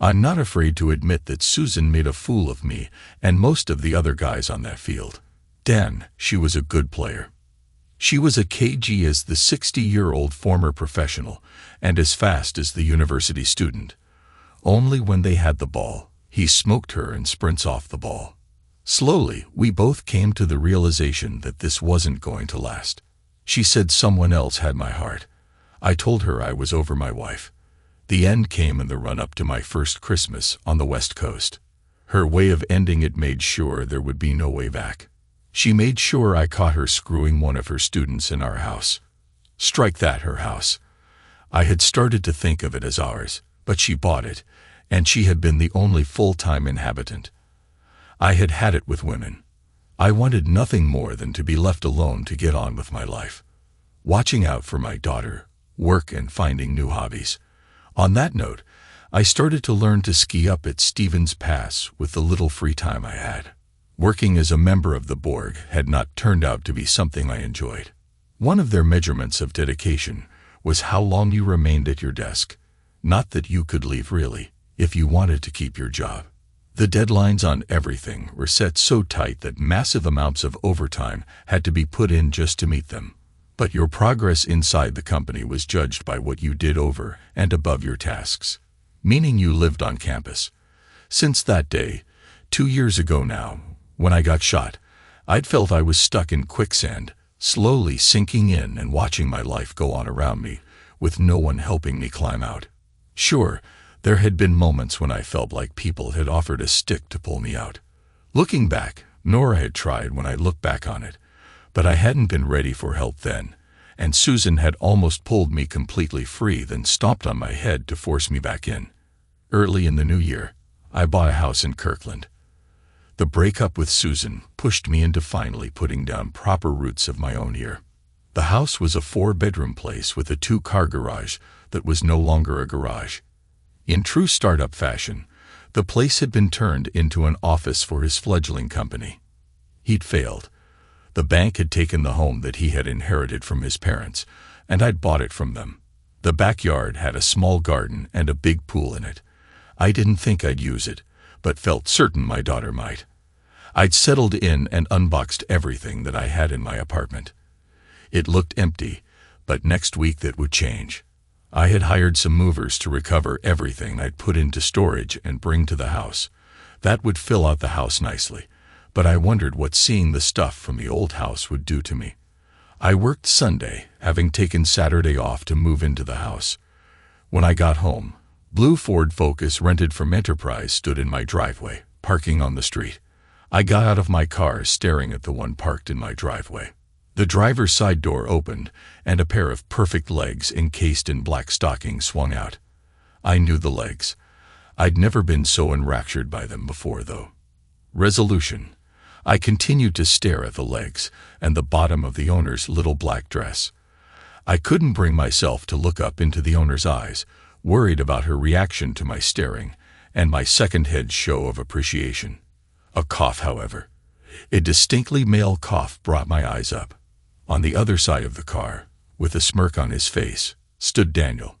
I'm not afraid to admit that Susan made a fool of me and most of the other guys on that field. Then, she was a good player. She was as cagey as the 60-year-old former professional and as fast as the university student. Only when they had the ball, he smoked her and sprints off the ball. Slowly, we both came to the realization that this wasn't going to last. She said someone else had my heart. I told her I was over my wife. The end came in the run-up to my first Christmas on the West Coast. Her way of ending it made sure there would be no way back. She made sure I caught her screwing one of her students in our house. Strike that, her house. I had started to think of it as ours, but she bought it, and she had been the only full-time inhabitant. I had had it with women. I wanted nothing more than to be left alone to get on with my life, watching out for my daughter, work, and finding new hobbies. On that note, I started to learn to ski up at Stevens Pass with the little free time I had. Working as a member of the board had not turned out to be something I enjoyed. One of their measurements of dedication was how long you remained at your desk. Not that you could leave, really, if you wanted to keep your job. The deadlines on everything were set so tight that massive amounts of overtime had to be put in just to meet them. But your progress inside the company was judged by what you did over and above your tasks, meaning you lived on campus. Since that day, 2 years ago now, when I got shot, I'd felt I was stuck in quicksand, slowly sinking in and watching my life go on around me, with no one helping me climb out. Sure, there had been moments when I felt like people had offered a stick to pull me out. Looking back, Nora had tried when I look back on it, but I hadn't been ready for help then, and Susan had almost pulled me completely free, then stomped on my head to force me back in. Early in the new year, I bought a house in Kirkland. The breakup with Susan pushed me into finally putting down proper roots of my own here. The house was a 4-bedroom place with a 2-car garage that was no longer a garage. In true startup fashion, the place had been turned into an office for his fledgling company. He'd failed. The bank had taken the home that he had inherited from his parents, and I'd bought it from them. The backyard had a small garden and a big pool in it. I didn't think I'd use it, but felt certain my daughter might. I'd settled in and unboxed everything that I had in my apartment. It looked empty, but next week that would change. I had hired some movers to recover everything I'd put into storage and bring to the house. That would fill out the house nicely, but I wondered what seeing the stuff from the old house would do to me. I worked Sunday, having taken Saturday off to move into the house. When I got home, blue Ford Focus rented from Enterprise stood in my driveway, parking on the street. I got out of my car staring at the one parked in my driveway. The driver's side door opened, and a pair of perfect legs encased in black stockings swung out. I knew the legs. I'd never been so enraptured by them before, though. Resolution. I continued to stare at the legs and the bottom of the owner's little black dress. I couldn't bring myself to look up into the owner's eyes, worried about her reaction to my staring and my second-hand show of appreciation. A cough, however. A distinctly male cough brought my eyes up. On the other side of the car, with a smirk on his face, stood Daniel.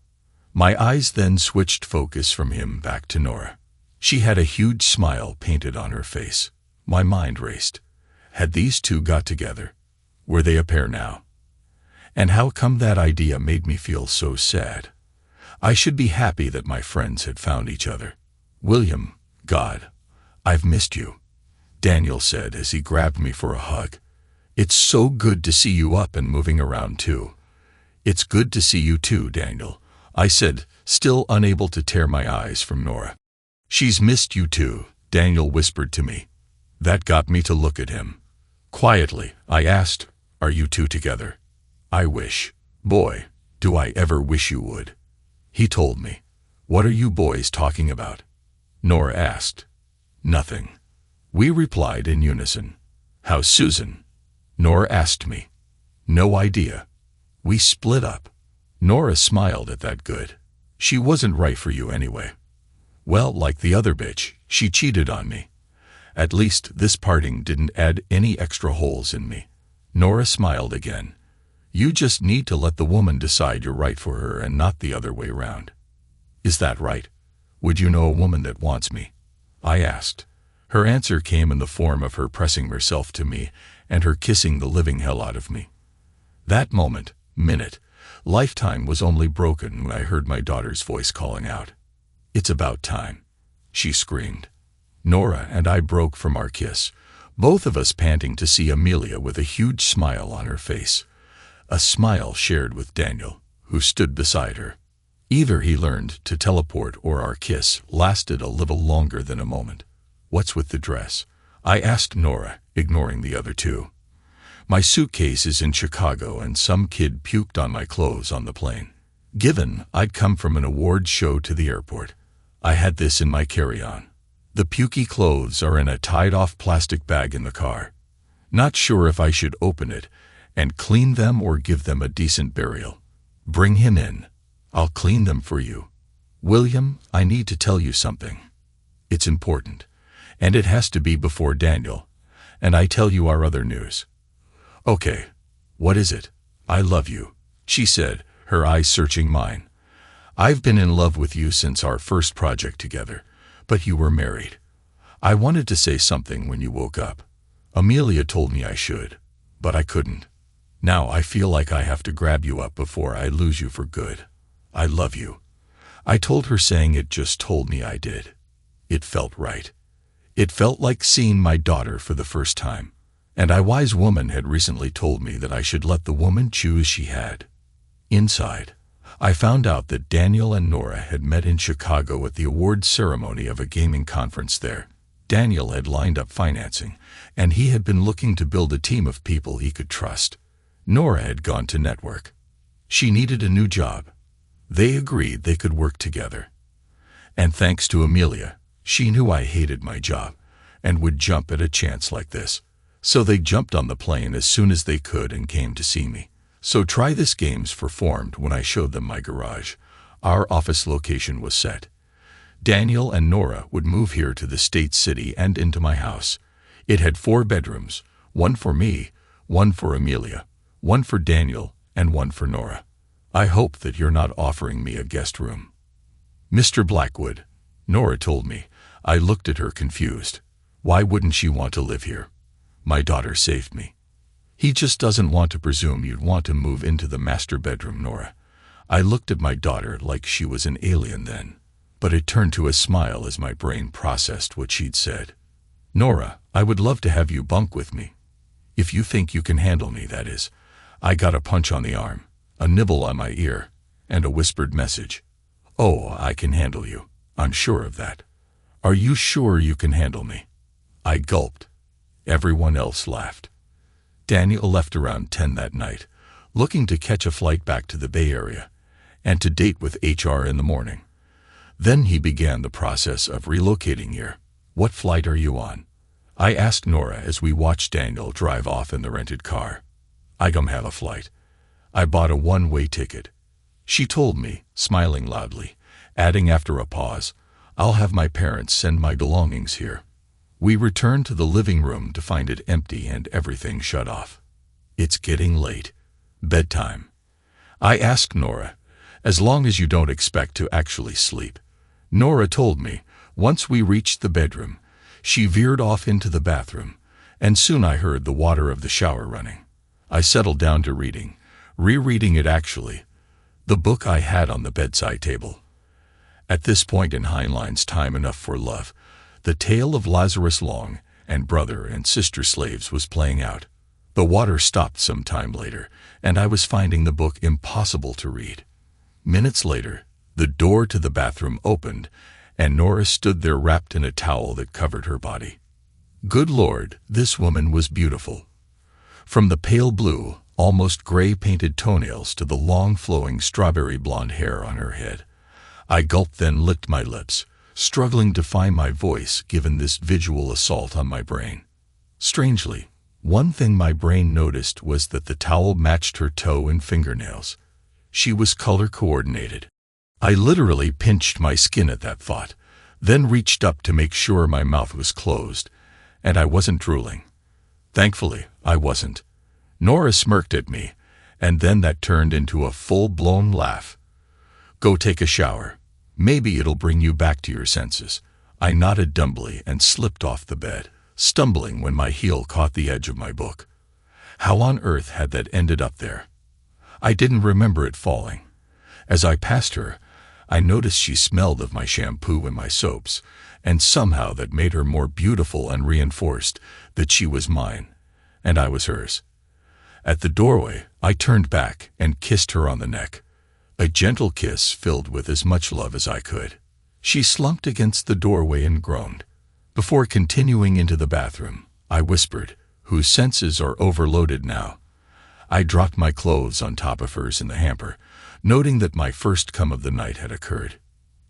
My eyes then switched focus from him back to Nora. She had a huge smile painted on her face. My mind raced. Had these two got together? Were they a pair now? And how come that idea made me feel so sad? I should be happy that my friends had found each other. William, God, I've missed you, Daniel said as he grabbed me for a hug. It's so good to see you up and moving around too. It's good to see you too, Daniel, I said, still unable to tear my eyes from Nora. She's missed you too, Daniel whispered to me. That got me to look at him. Quietly, I asked, are you two together? I wish. Boy, do I ever wish you would. He told me. What are you boys talking about? Nora asked. Nothing. We replied in unison. How's Susan? Nora asked me. No idea. We split up. Nora smiled at that. Good. She wasn't right for you anyway. Well, like the other bitch, she cheated on me. At least this parting didn't add any extra holes in me. Nora smiled again. You just need to let the woman decide you're right for her and not the other way around. Is that right? Would you know a woman that wants me? I asked. Her answer came in the form of her pressing herself to me and her kissing the living hell out of me. That minute, lifetime was only broken when I heard my daughter's voice calling out. It's about time, she screamed. Nora and I broke from our kiss, both of us panting to see Amelia with a huge smile on her face. A smile shared with Daniel, who stood beside her. Either he learned to teleport or our kiss lasted a little longer than a moment. What's with the dress? I asked Nora, ignoring the other two. My suitcase is in Chicago and some kid puked on my clothes on the plane. Given I'd come from an award show to the airport, I had this in my carry-on. The pukey clothes are in a tied-off plastic bag in the car. Not sure if I should open it and clean them or give them a decent burial. Bring him in. I'll clean them for you. William, I need to tell you something. It's important, and it has to be before Daniel, and I tell you our other news. Okay, what is it? I love you, she said, her eyes searching mine. I've been in love with you since our first project together, but you were married. I wanted to say something when you woke up. Amelia told me I should, but I couldn't. Now I feel like I have to grab you up before I lose you for good. I love you. I told her, saying it just told me I did. It felt right. It felt like seeing my daughter for the first time, and a wise woman had recently told me that I should let the woman choose she had. Inside, I found out that Daniel and Nora had met in Chicago at the awards ceremony of a gaming conference there. Daniel had lined up financing, and he had been looking to build a team of people he could trust. Nora had gone to network. She needed a new job. They agreed they could work together. And thanks to Amelia, she knew I hated my job, and would jump at a chance like this. So they jumped on the plane as soon as they could and came to see me. So try this games performed when I showed them my garage. Our office location was set. Daniel and Nora would move here to the state city and into my house. It had 4 bedrooms, one for me, one for Amelia, one for Daniel, and one for Nora. I hope that you're not offering me a guest room. Mr. Blackwood, Nora told me. I looked at her confused. Why wouldn't she want to live here? My daughter saved me. He just doesn't want to presume you'd want to move into the master bedroom, Nora. I looked at my daughter like she was an alien then, but it turned to a smile as my brain processed what she'd said. Nora, I would love to have you bunk with me. If you think you can handle me, that is. I got a punch on the arm, a nibble on my ear, and a whispered message. Oh, I can handle you. I'm sure of that. Are you sure you can handle me? I gulped. Everyone else laughed. Daniel left around 10 that night, looking to catch a flight back to the Bay Area, and to date with HR in the morning. Then he began the process of relocating here. What flight are you on? I asked Nora as we watched Daniel drive off in the rented car. I don't have a flight. I bought a one-way ticket. She told me, smiling loudly, adding after a pause, I'll have my parents send my belongings here. We returned to the living room to find it empty and everything shut off. It's getting late. Bedtime. I asked Nora, as long as you don't expect to actually sleep. Nora told me, once we reached the bedroom, she veered off into the bathroom, and soon I heard the water of the shower running. I settled down to rereading it actually, the book I had on the bedside table. At this point in Heinlein's Time Enough for Love, the tale of Lazarus Long and brother and sister slaves was playing out. The water stopped some time later, and I was finding the book impossible to read. Minutes later, the door to the bathroom opened, and Nora stood there wrapped in a towel that covered her body. Good Lord, this woman was beautiful. From the pale blue, almost gray-painted toenails to the long flowing strawberry blonde hair on her head. I gulped, then licked my lips, struggling to find my voice given this visual assault on my brain. Strangely, one thing my brain noticed was that the towel matched her toe and fingernails. She was color-coordinated. I literally pinched my skin at that thought, then reached up to make sure my mouth was closed, and I wasn't drooling. Thankfully, I wasn't. Nora smirked at me, and then that turned into a full-blown laugh. Go take a shower. Maybe it'll bring you back to your senses. I nodded dumbly and slipped off the bed, stumbling when my heel caught the edge of my book. How on earth had that ended up there? I didn't remember it falling. As I passed her, I noticed she smelled of my shampoo and my soaps, and somehow that made her more beautiful and reinforced that she was mine, and I was hers. At the doorway, I turned back and kissed her on the neck, a gentle kiss filled with as much love as I could. She slumped against the doorway and groaned. Before continuing into the bathroom, I whispered, whose senses are overloaded now. I dropped my clothes on top of hers in the hamper, noting that my first come of the night had occurred.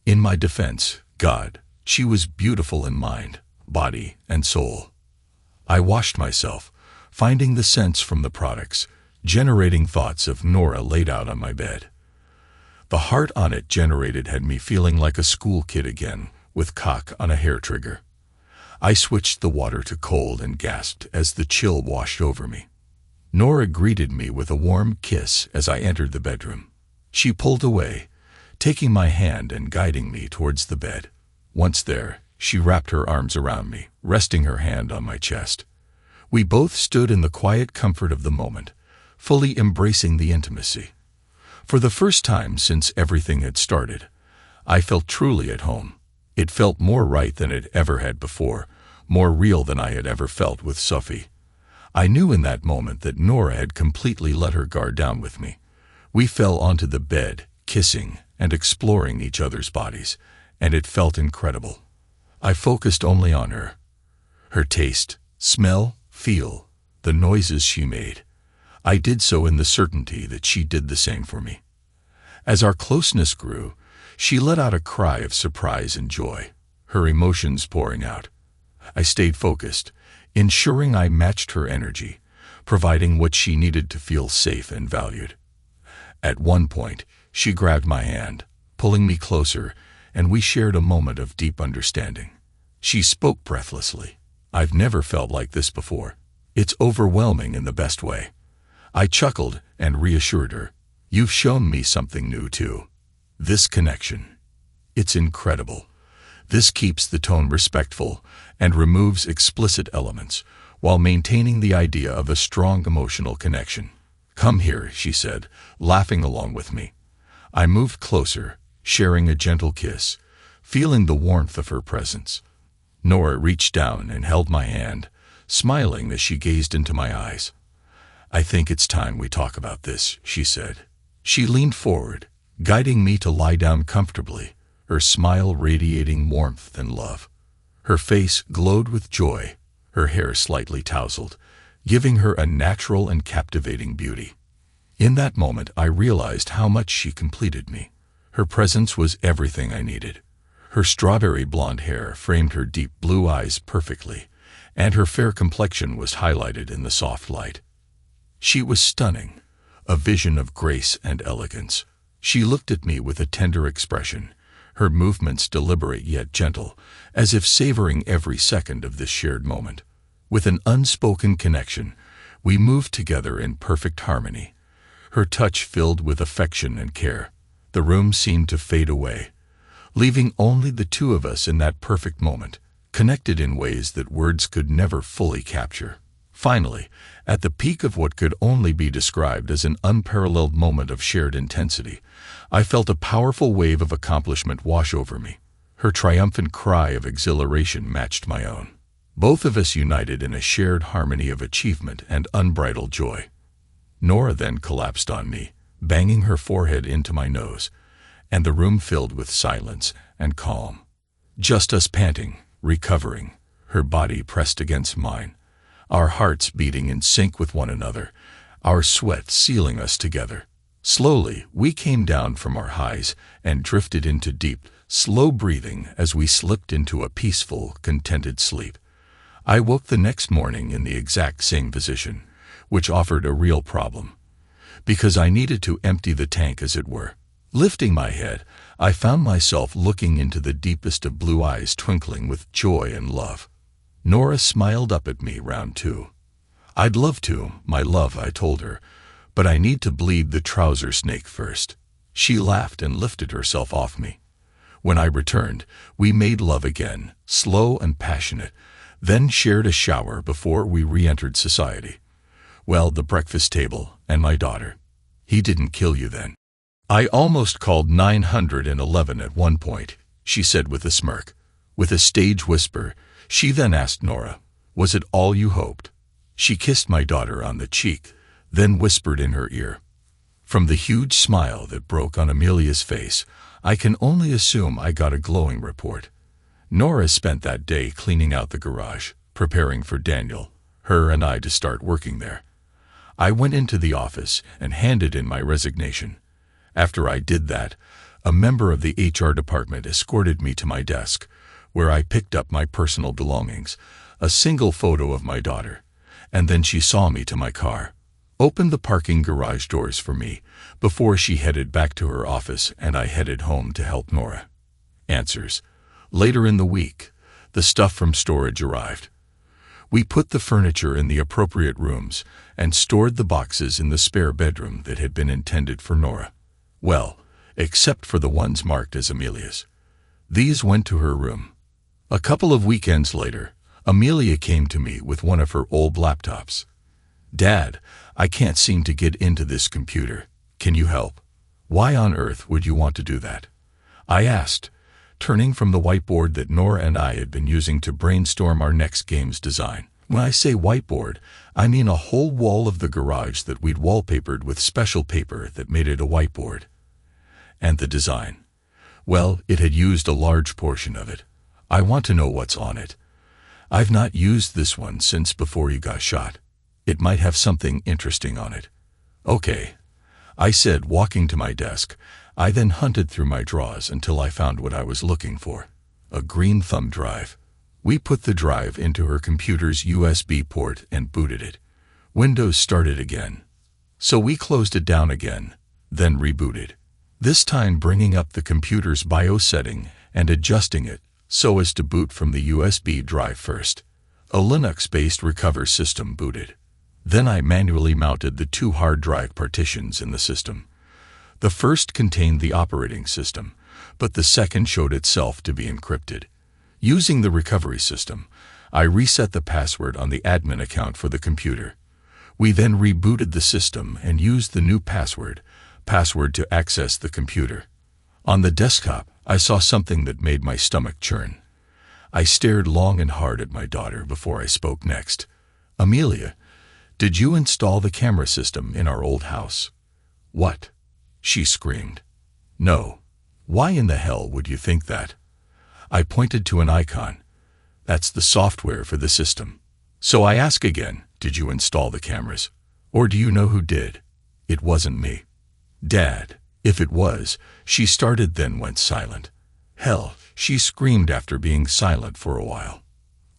In my defense, God, she was beautiful in mind, body, and soul. I washed myself, finding the scents from the products, generating thoughts of Nora laid out on my bed. The heart on it generated had me feeling like a school kid again, with cock on a hair trigger. I switched the water to cold and gasped as the chill washed over me. Nora greeted me with a warm kiss as I entered the bedroom. She pulled away, taking my hand and guiding me towards the bed. Once there, she wrapped her arms around me, resting her hand on my chest. We both stood in the quiet comfort of the moment, fully embracing the intimacy. For the first time since everything had started, I felt truly at home. It felt more right than it ever had before, more real than I had ever felt with Sophie. I knew in that moment that Nora had completely let her guard down with me. We fell onto the bed, kissing and exploring each other's bodies, and it felt incredible. I focused only on her. Her taste, smell, feel, the noises she made. I did so in the certainty that she did the same for me. As our closeness grew, she let out a cry of surprise and joy, her emotions pouring out. I stayed focused, ensuring I matched her energy, providing what she needed to feel safe and valued. At one point, she grabbed my hand, pulling me closer, and we shared a moment of deep understanding. She spoke breathlessly. "I've never felt like this before. It's overwhelming in the best way." I chuckled and reassured her. "You've shown me something new too. This connection. It's incredible. This keeps the tone respectful and removes explicit elements while maintaining the idea of a strong emotional connection." "Come here," she said, laughing along with me. I moved closer, sharing a gentle kiss, feeling the warmth of her presence. Nora reached down and held my hand, smiling as she gazed into my eyes. "I think it's time we talk about this," she said. She leaned forward, guiding me to lie down comfortably, her smile radiating warmth and love. Her face glowed with joy, her hair slightly tousled, giving her a natural and captivating beauty. In that moment, I realized how much she completed me. Her presence was everything I needed. Her strawberry blonde hair framed her deep blue eyes perfectly, and her fair complexion was highlighted in the soft light. She was stunning, a vision of grace and elegance. She looked at me with a tender expression, her movements deliberate yet gentle, as if savoring every second of this shared moment. With an unspoken connection, we moved together in perfect harmony. Her touch filled with affection and care. The room seemed to fade away, leaving only the two of us in that perfect moment, connected in ways that words could never fully capture. Finally, at the peak of what could only be described as an unparalleled moment of shared intensity, I felt a powerful wave of accomplishment wash over me. Her triumphant cry of exhilaration matched my own. Both of us united in a shared harmony of achievement and unbridled joy. Nora then collapsed on me, banging her forehead into my nose, and the room filled with silence and calm. Just us panting, recovering, her body pressed against mine, our hearts beating in sync with one another, our sweat sealing us together. Slowly, we came down from our highs and drifted into deep, slow breathing as we slipped into a peaceful, contented sleep. I woke the next morning in the exact same position, which offered a real problem, because I needed to empty the tank, as it were. Lifting my head, I found myself looking into the deepest of blue eyes twinkling with joy and love. Nora smiled up at me round two. "I'd love to, my love," I told her, "but I need to bleed the trouser snake first." She laughed and lifted herself off me. When I returned, we made love again, slow and passionate, then shared a shower before we re-entered society. Well, the breakfast table and my daughter. "He didn't kill you then?" "I almost called 911 at one point," she said with a smirk. With a stage whisper, she then asked Nora, "Was it all you hoped?" She kissed my daughter on the cheek, then whispered in her ear. From the huge smile that broke on Amelia's face, I can only assume I got a glowing report. Nora spent that day cleaning out the garage, preparing for Daniel, her and I to start working there. I went into the office and handed in my resignation. After I did that, a member of the HR department escorted me to my desk, where I picked up my personal belongings, a single photo of my daughter, and then she saw me to my car, opened the parking garage doors for me, before she headed back to her office and I headed home to help Nora. Answers. Later in the week, the stuff from storage arrived. We put the furniture in the appropriate rooms and stored the boxes in the spare bedroom that had been intended for Nora. Well, except for the ones marked as Amelia's. These went to her room. A couple of weekends later, Amelia came to me with one of her old laptops. "Dad, I can't seem to get into this computer. Can you help?" "Why on earth would you want to do that?" I asked, turning from the whiteboard that Nora and I had been using to brainstorm our next game's design. When I say whiteboard, I mean a whole wall of the garage that we'd wallpapered with special paper that made it a whiteboard. And the design? Well, it had used a large portion of it. I want to know what's on it. I've not used this one since before you got shot. It might have something interesting on it. "Okay," I said, walking to my desk. I then hunted through my drawers until I found what I was looking for. A green thumb drive. We put the drive into her computer's USB port and booted it. Windows started again. So we closed it down again, then rebooted. This time bringing up the computer's BIOS setting and adjusting it so as to boot from the USB drive first. A Linux-based recovery system booted. Then I manually mounted the 2 hard drive partitions in the system. The first contained the operating system, but the second showed itself to be encrypted. Using the recovery system, I reset the password on the admin account for the computer. We then rebooted the system and used the new password to access the computer. On the desktop, I saw something that made my stomach churn. I stared long and hard at my daughter before I spoke next. "Amelia, did you install the camera system in our old house?" "What?" she screamed. "No. Why in the hell would you think that?" I pointed to an icon. "That's the software for the system." So I ask again, "Did you install the cameras? Or do you know who did?" "It wasn't me." "Dad, if it was," she started, then went silent. "Hell," she screamed after being silent for a while.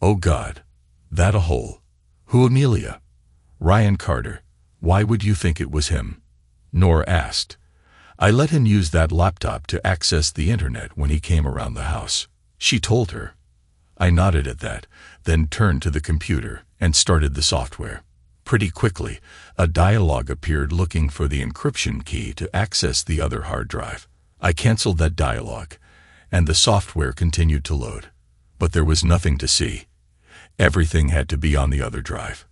"Oh God, that a hole." "Who, Amelia?" "Ryan Carter. Why would you think it was him?" Nora asked. "I let him use that laptop to access the internet when he came around the house," she told her. I nodded at that, then turned to the computer and started the software. Pretty quickly, a dialog appeared looking for the encryption key to access the other hard drive. I canceled that dialog, and the software continued to load. But there was nothing to see. Everything had to be on the other drive.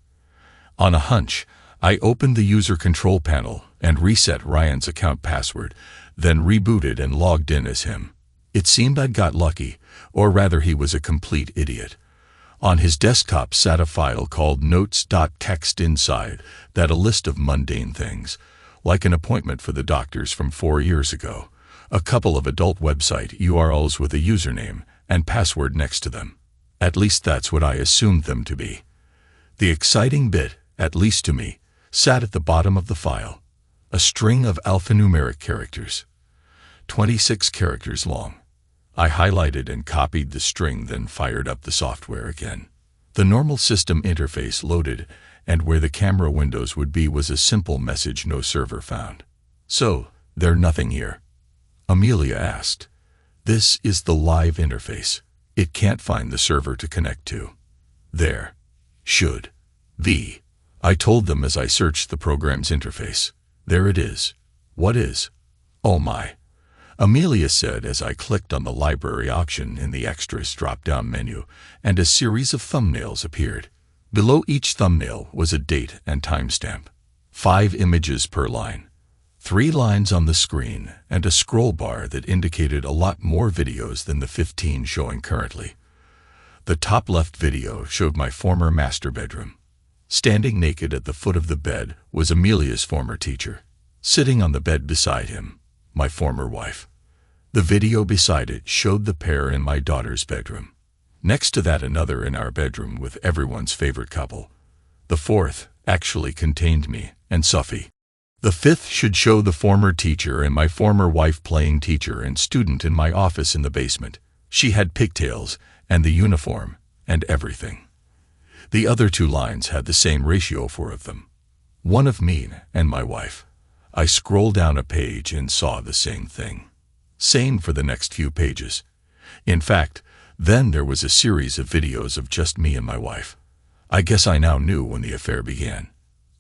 On a hunch, I opened the user control panel and reset Ryan's account password, then rebooted and logged in as him. It seemed I'd got lucky, or rather he was a complete idiot. On his desktop sat a file called notes.txt inside that a list of mundane things, like an appointment for the doctors from 4 years ago, a couple of adult website URLs with a username and password next to them. At least that's what I assumed them to be. The exciting bit, at least to me, sat at the bottom of the file, a string of alphanumeric characters, 26 characters long. I highlighted and copied the string, then fired up the software again. The normal system interface loaded, and where the camera windows would be was a simple message, "No server found." "So, there's nothing here?" Amelia asked. "This is the live interface. It can't find the server to connect to." "There should be," I told them as I searched the program's interface. "There it is." "What is?" "Oh my," Amelia said as I clicked on the library option in the extras drop-down menu, and a series of thumbnails appeared. Below each thumbnail was a date and timestamp. 5 images per line. 3 lines on the screen, and a scroll bar that indicated a lot more videos than the 15 showing currently. The top left video showed my former master bedroom. Standing naked at the foot of the bed was Amelia's former teacher. Sitting on the bed beside him, my former wife. The video beside it showed the pair in my daughter's bedroom. Next to that, another in our bedroom with everyone's favorite couple. The 4th actually contained me and Sophie. The 5th should show the former teacher and my former wife playing teacher and student in my office in the basement. She had pigtails and the uniform and everything. The other 2 lines had the same ratio, 4 of them. One of me and my wife. I scrolled down a page and saw the same thing. Same for the next few pages. In fact, then there was a series of videos of just me and my wife. I guess I now knew when the affair began.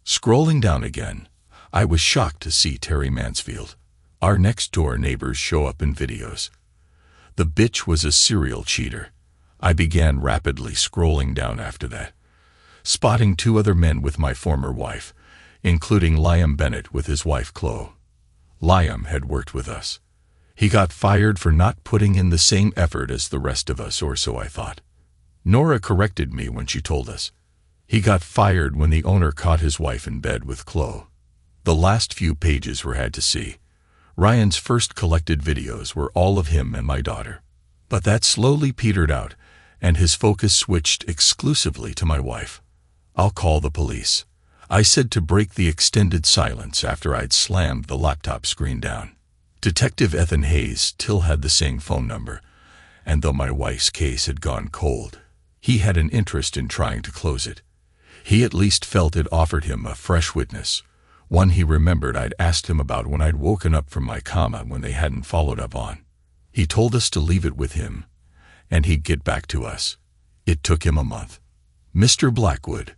Scrolling down again, I was shocked to see Terry Mansfield, our next-door neighbors, show up in videos. The bitch was a serial cheater. I began rapidly scrolling down after that, spotting 2 other men with my former wife, including Liam Bennett with his wife Chloe. Liam had worked with us. He got fired for not putting in the same effort as the rest of us, or so I thought. Nora corrected me when she told us. He got fired when the owner caught his wife in bed with Chloe. The last few pages were had to see. Ryan's first collected videos were all of him and my daughter. But that slowly petered out, and his focus switched exclusively to my wife. "I'll call the police," I said to break the extended silence after I'd slammed the laptop screen down. Detective Ethan Hayes still had the same phone number, and though my wife's case had gone cold, He had an interest in trying to close it. He at least felt it offered him a fresh witness, one he remembered I'd asked him about when I'd woken up from my coma when they hadn't followed up on. He told us to leave it with him, and he'd get back to us. It took him a month. "Mr. Blackwood,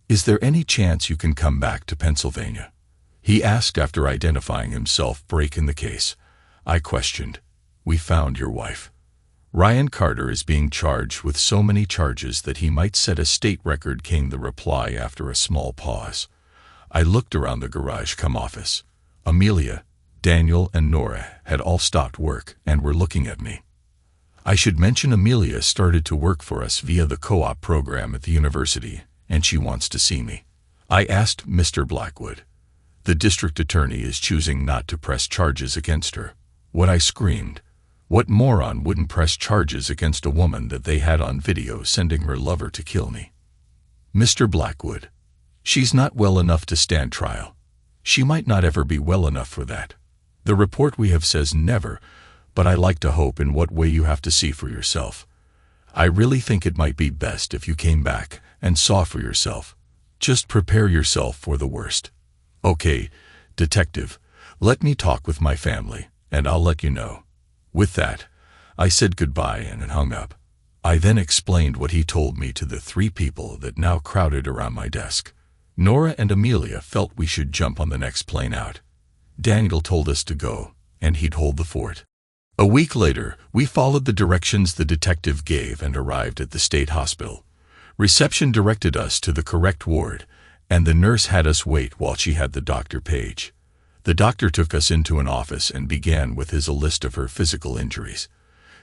is there any chance you can come back to Pennsylvania?" he asked after identifying himself break in the case. I questioned. "We found your wife. Ryan Carter is being charged with so many charges that he might set a state record," came the reply after a small pause. I looked around the garage-cum-office. Amelia, Daniel, and Nora had all stopped work and were looking at me. I should mention Amelia started to work for us via the co-op program at the university, and she wants to see me. I asked Mr. Blackwood. "The district attorney is choosing not to press charges against her." What I screamed. What moron wouldn't press charges against a woman that they had on video sending her lover to kill me? "Mr. Blackwood, she's not well enough to stand trial. She might not ever be well enough for that. The report we have says never, but I like to hope in what way you have to see for yourself. I really think it might be best if you came back and saw for yourself. Just prepare yourself for the worst." "Okay, detective, let me talk with my family, and I'll let you know." With that, I said goodbye and hung up. I then explained what he told me to the three people that now crowded around my desk. Nora and Amelia felt we should jump on the next plane out. Daniel told us to go, and he'd hold the fort. A week later, we followed the directions the detective gave and arrived at the state hospital. Reception directed us to the correct ward, and the nurse had us wait while she had the doctor page. The doctor took us into an office and began with a list of her physical injuries.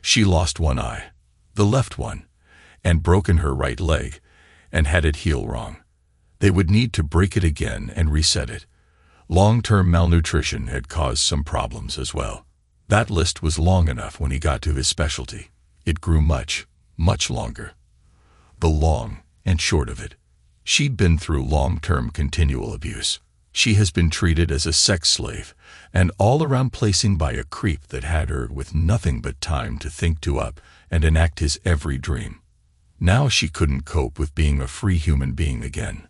She lost one eye, the left one, and broken her right leg, and had it heal wrong. They would need to break it again and reset it. Long-term malnutrition had caused some problems as well. That list was long enough when he got to his specialty. It grew much, much longer. The long and short of it. She'd been through long-term continual abuse. She has been treated as a sex slave, and all-around placing by a creep that had her with nothing but time to think to up and enact his every dream. Now she couldn't cope with being a free human being again.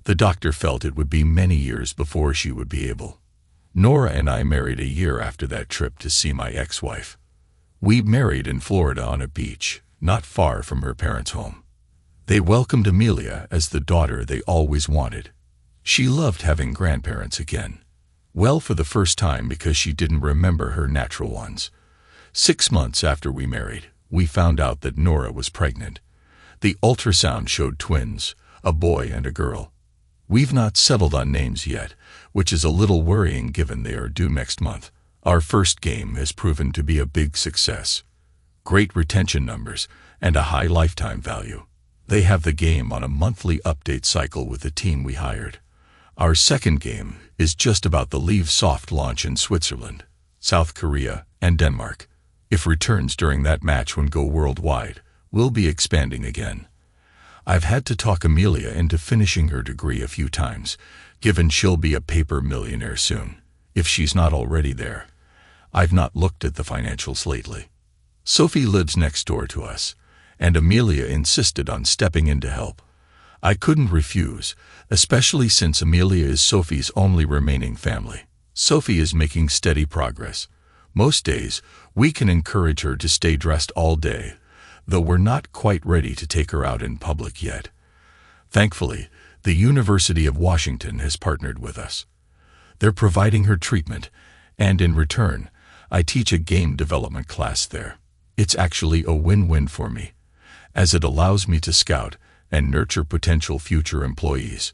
The doctor felt it would be many years before she would be able. Nora and I married a year after that trip to see my ex-wife. We married in Florida on a beach, not far from her parents' home. They welcomed Amelia as the daughter they always wanted. She loved having grandparents again. Well, for the first time because she didn't remember her natural ones. 6 months after we married, we found out that Nora was pregnant. The ultrasound showed twins, a boy and a girl. We've not settled on names yet, which is a little worrying given they are due next month. Our first game has proven to be a big success. Great retention numbers and a high lifetime value. They have the game on a monthly update cycle with the team we hired. Our second game is just about the Leave soft launch in Switzerland, South Korea, and Denmark. If returns during that match when go worldwide, we'll be expanding again. I've had to talk Amelia into finishing her degree a few times, given she'll be a paper millionaire soon, if she's not already there. I've not looked at the financials lately. Sophie lives next door to us, and Amelia insisted on stepping in to help. I couldn't refuse, especially since Amelia is Sophie's only remaining family. Sophie is making steady progress. Most days, we can encourage her to stay dressed all day, though we're not quite ready to take her out in public yet. Thankfully, the University of Washington has partnered with us. They're providing her treatment, and in return, I teach a game development class there. It's actually a win-win for me, as it allows me to scout and nurture potential future employees.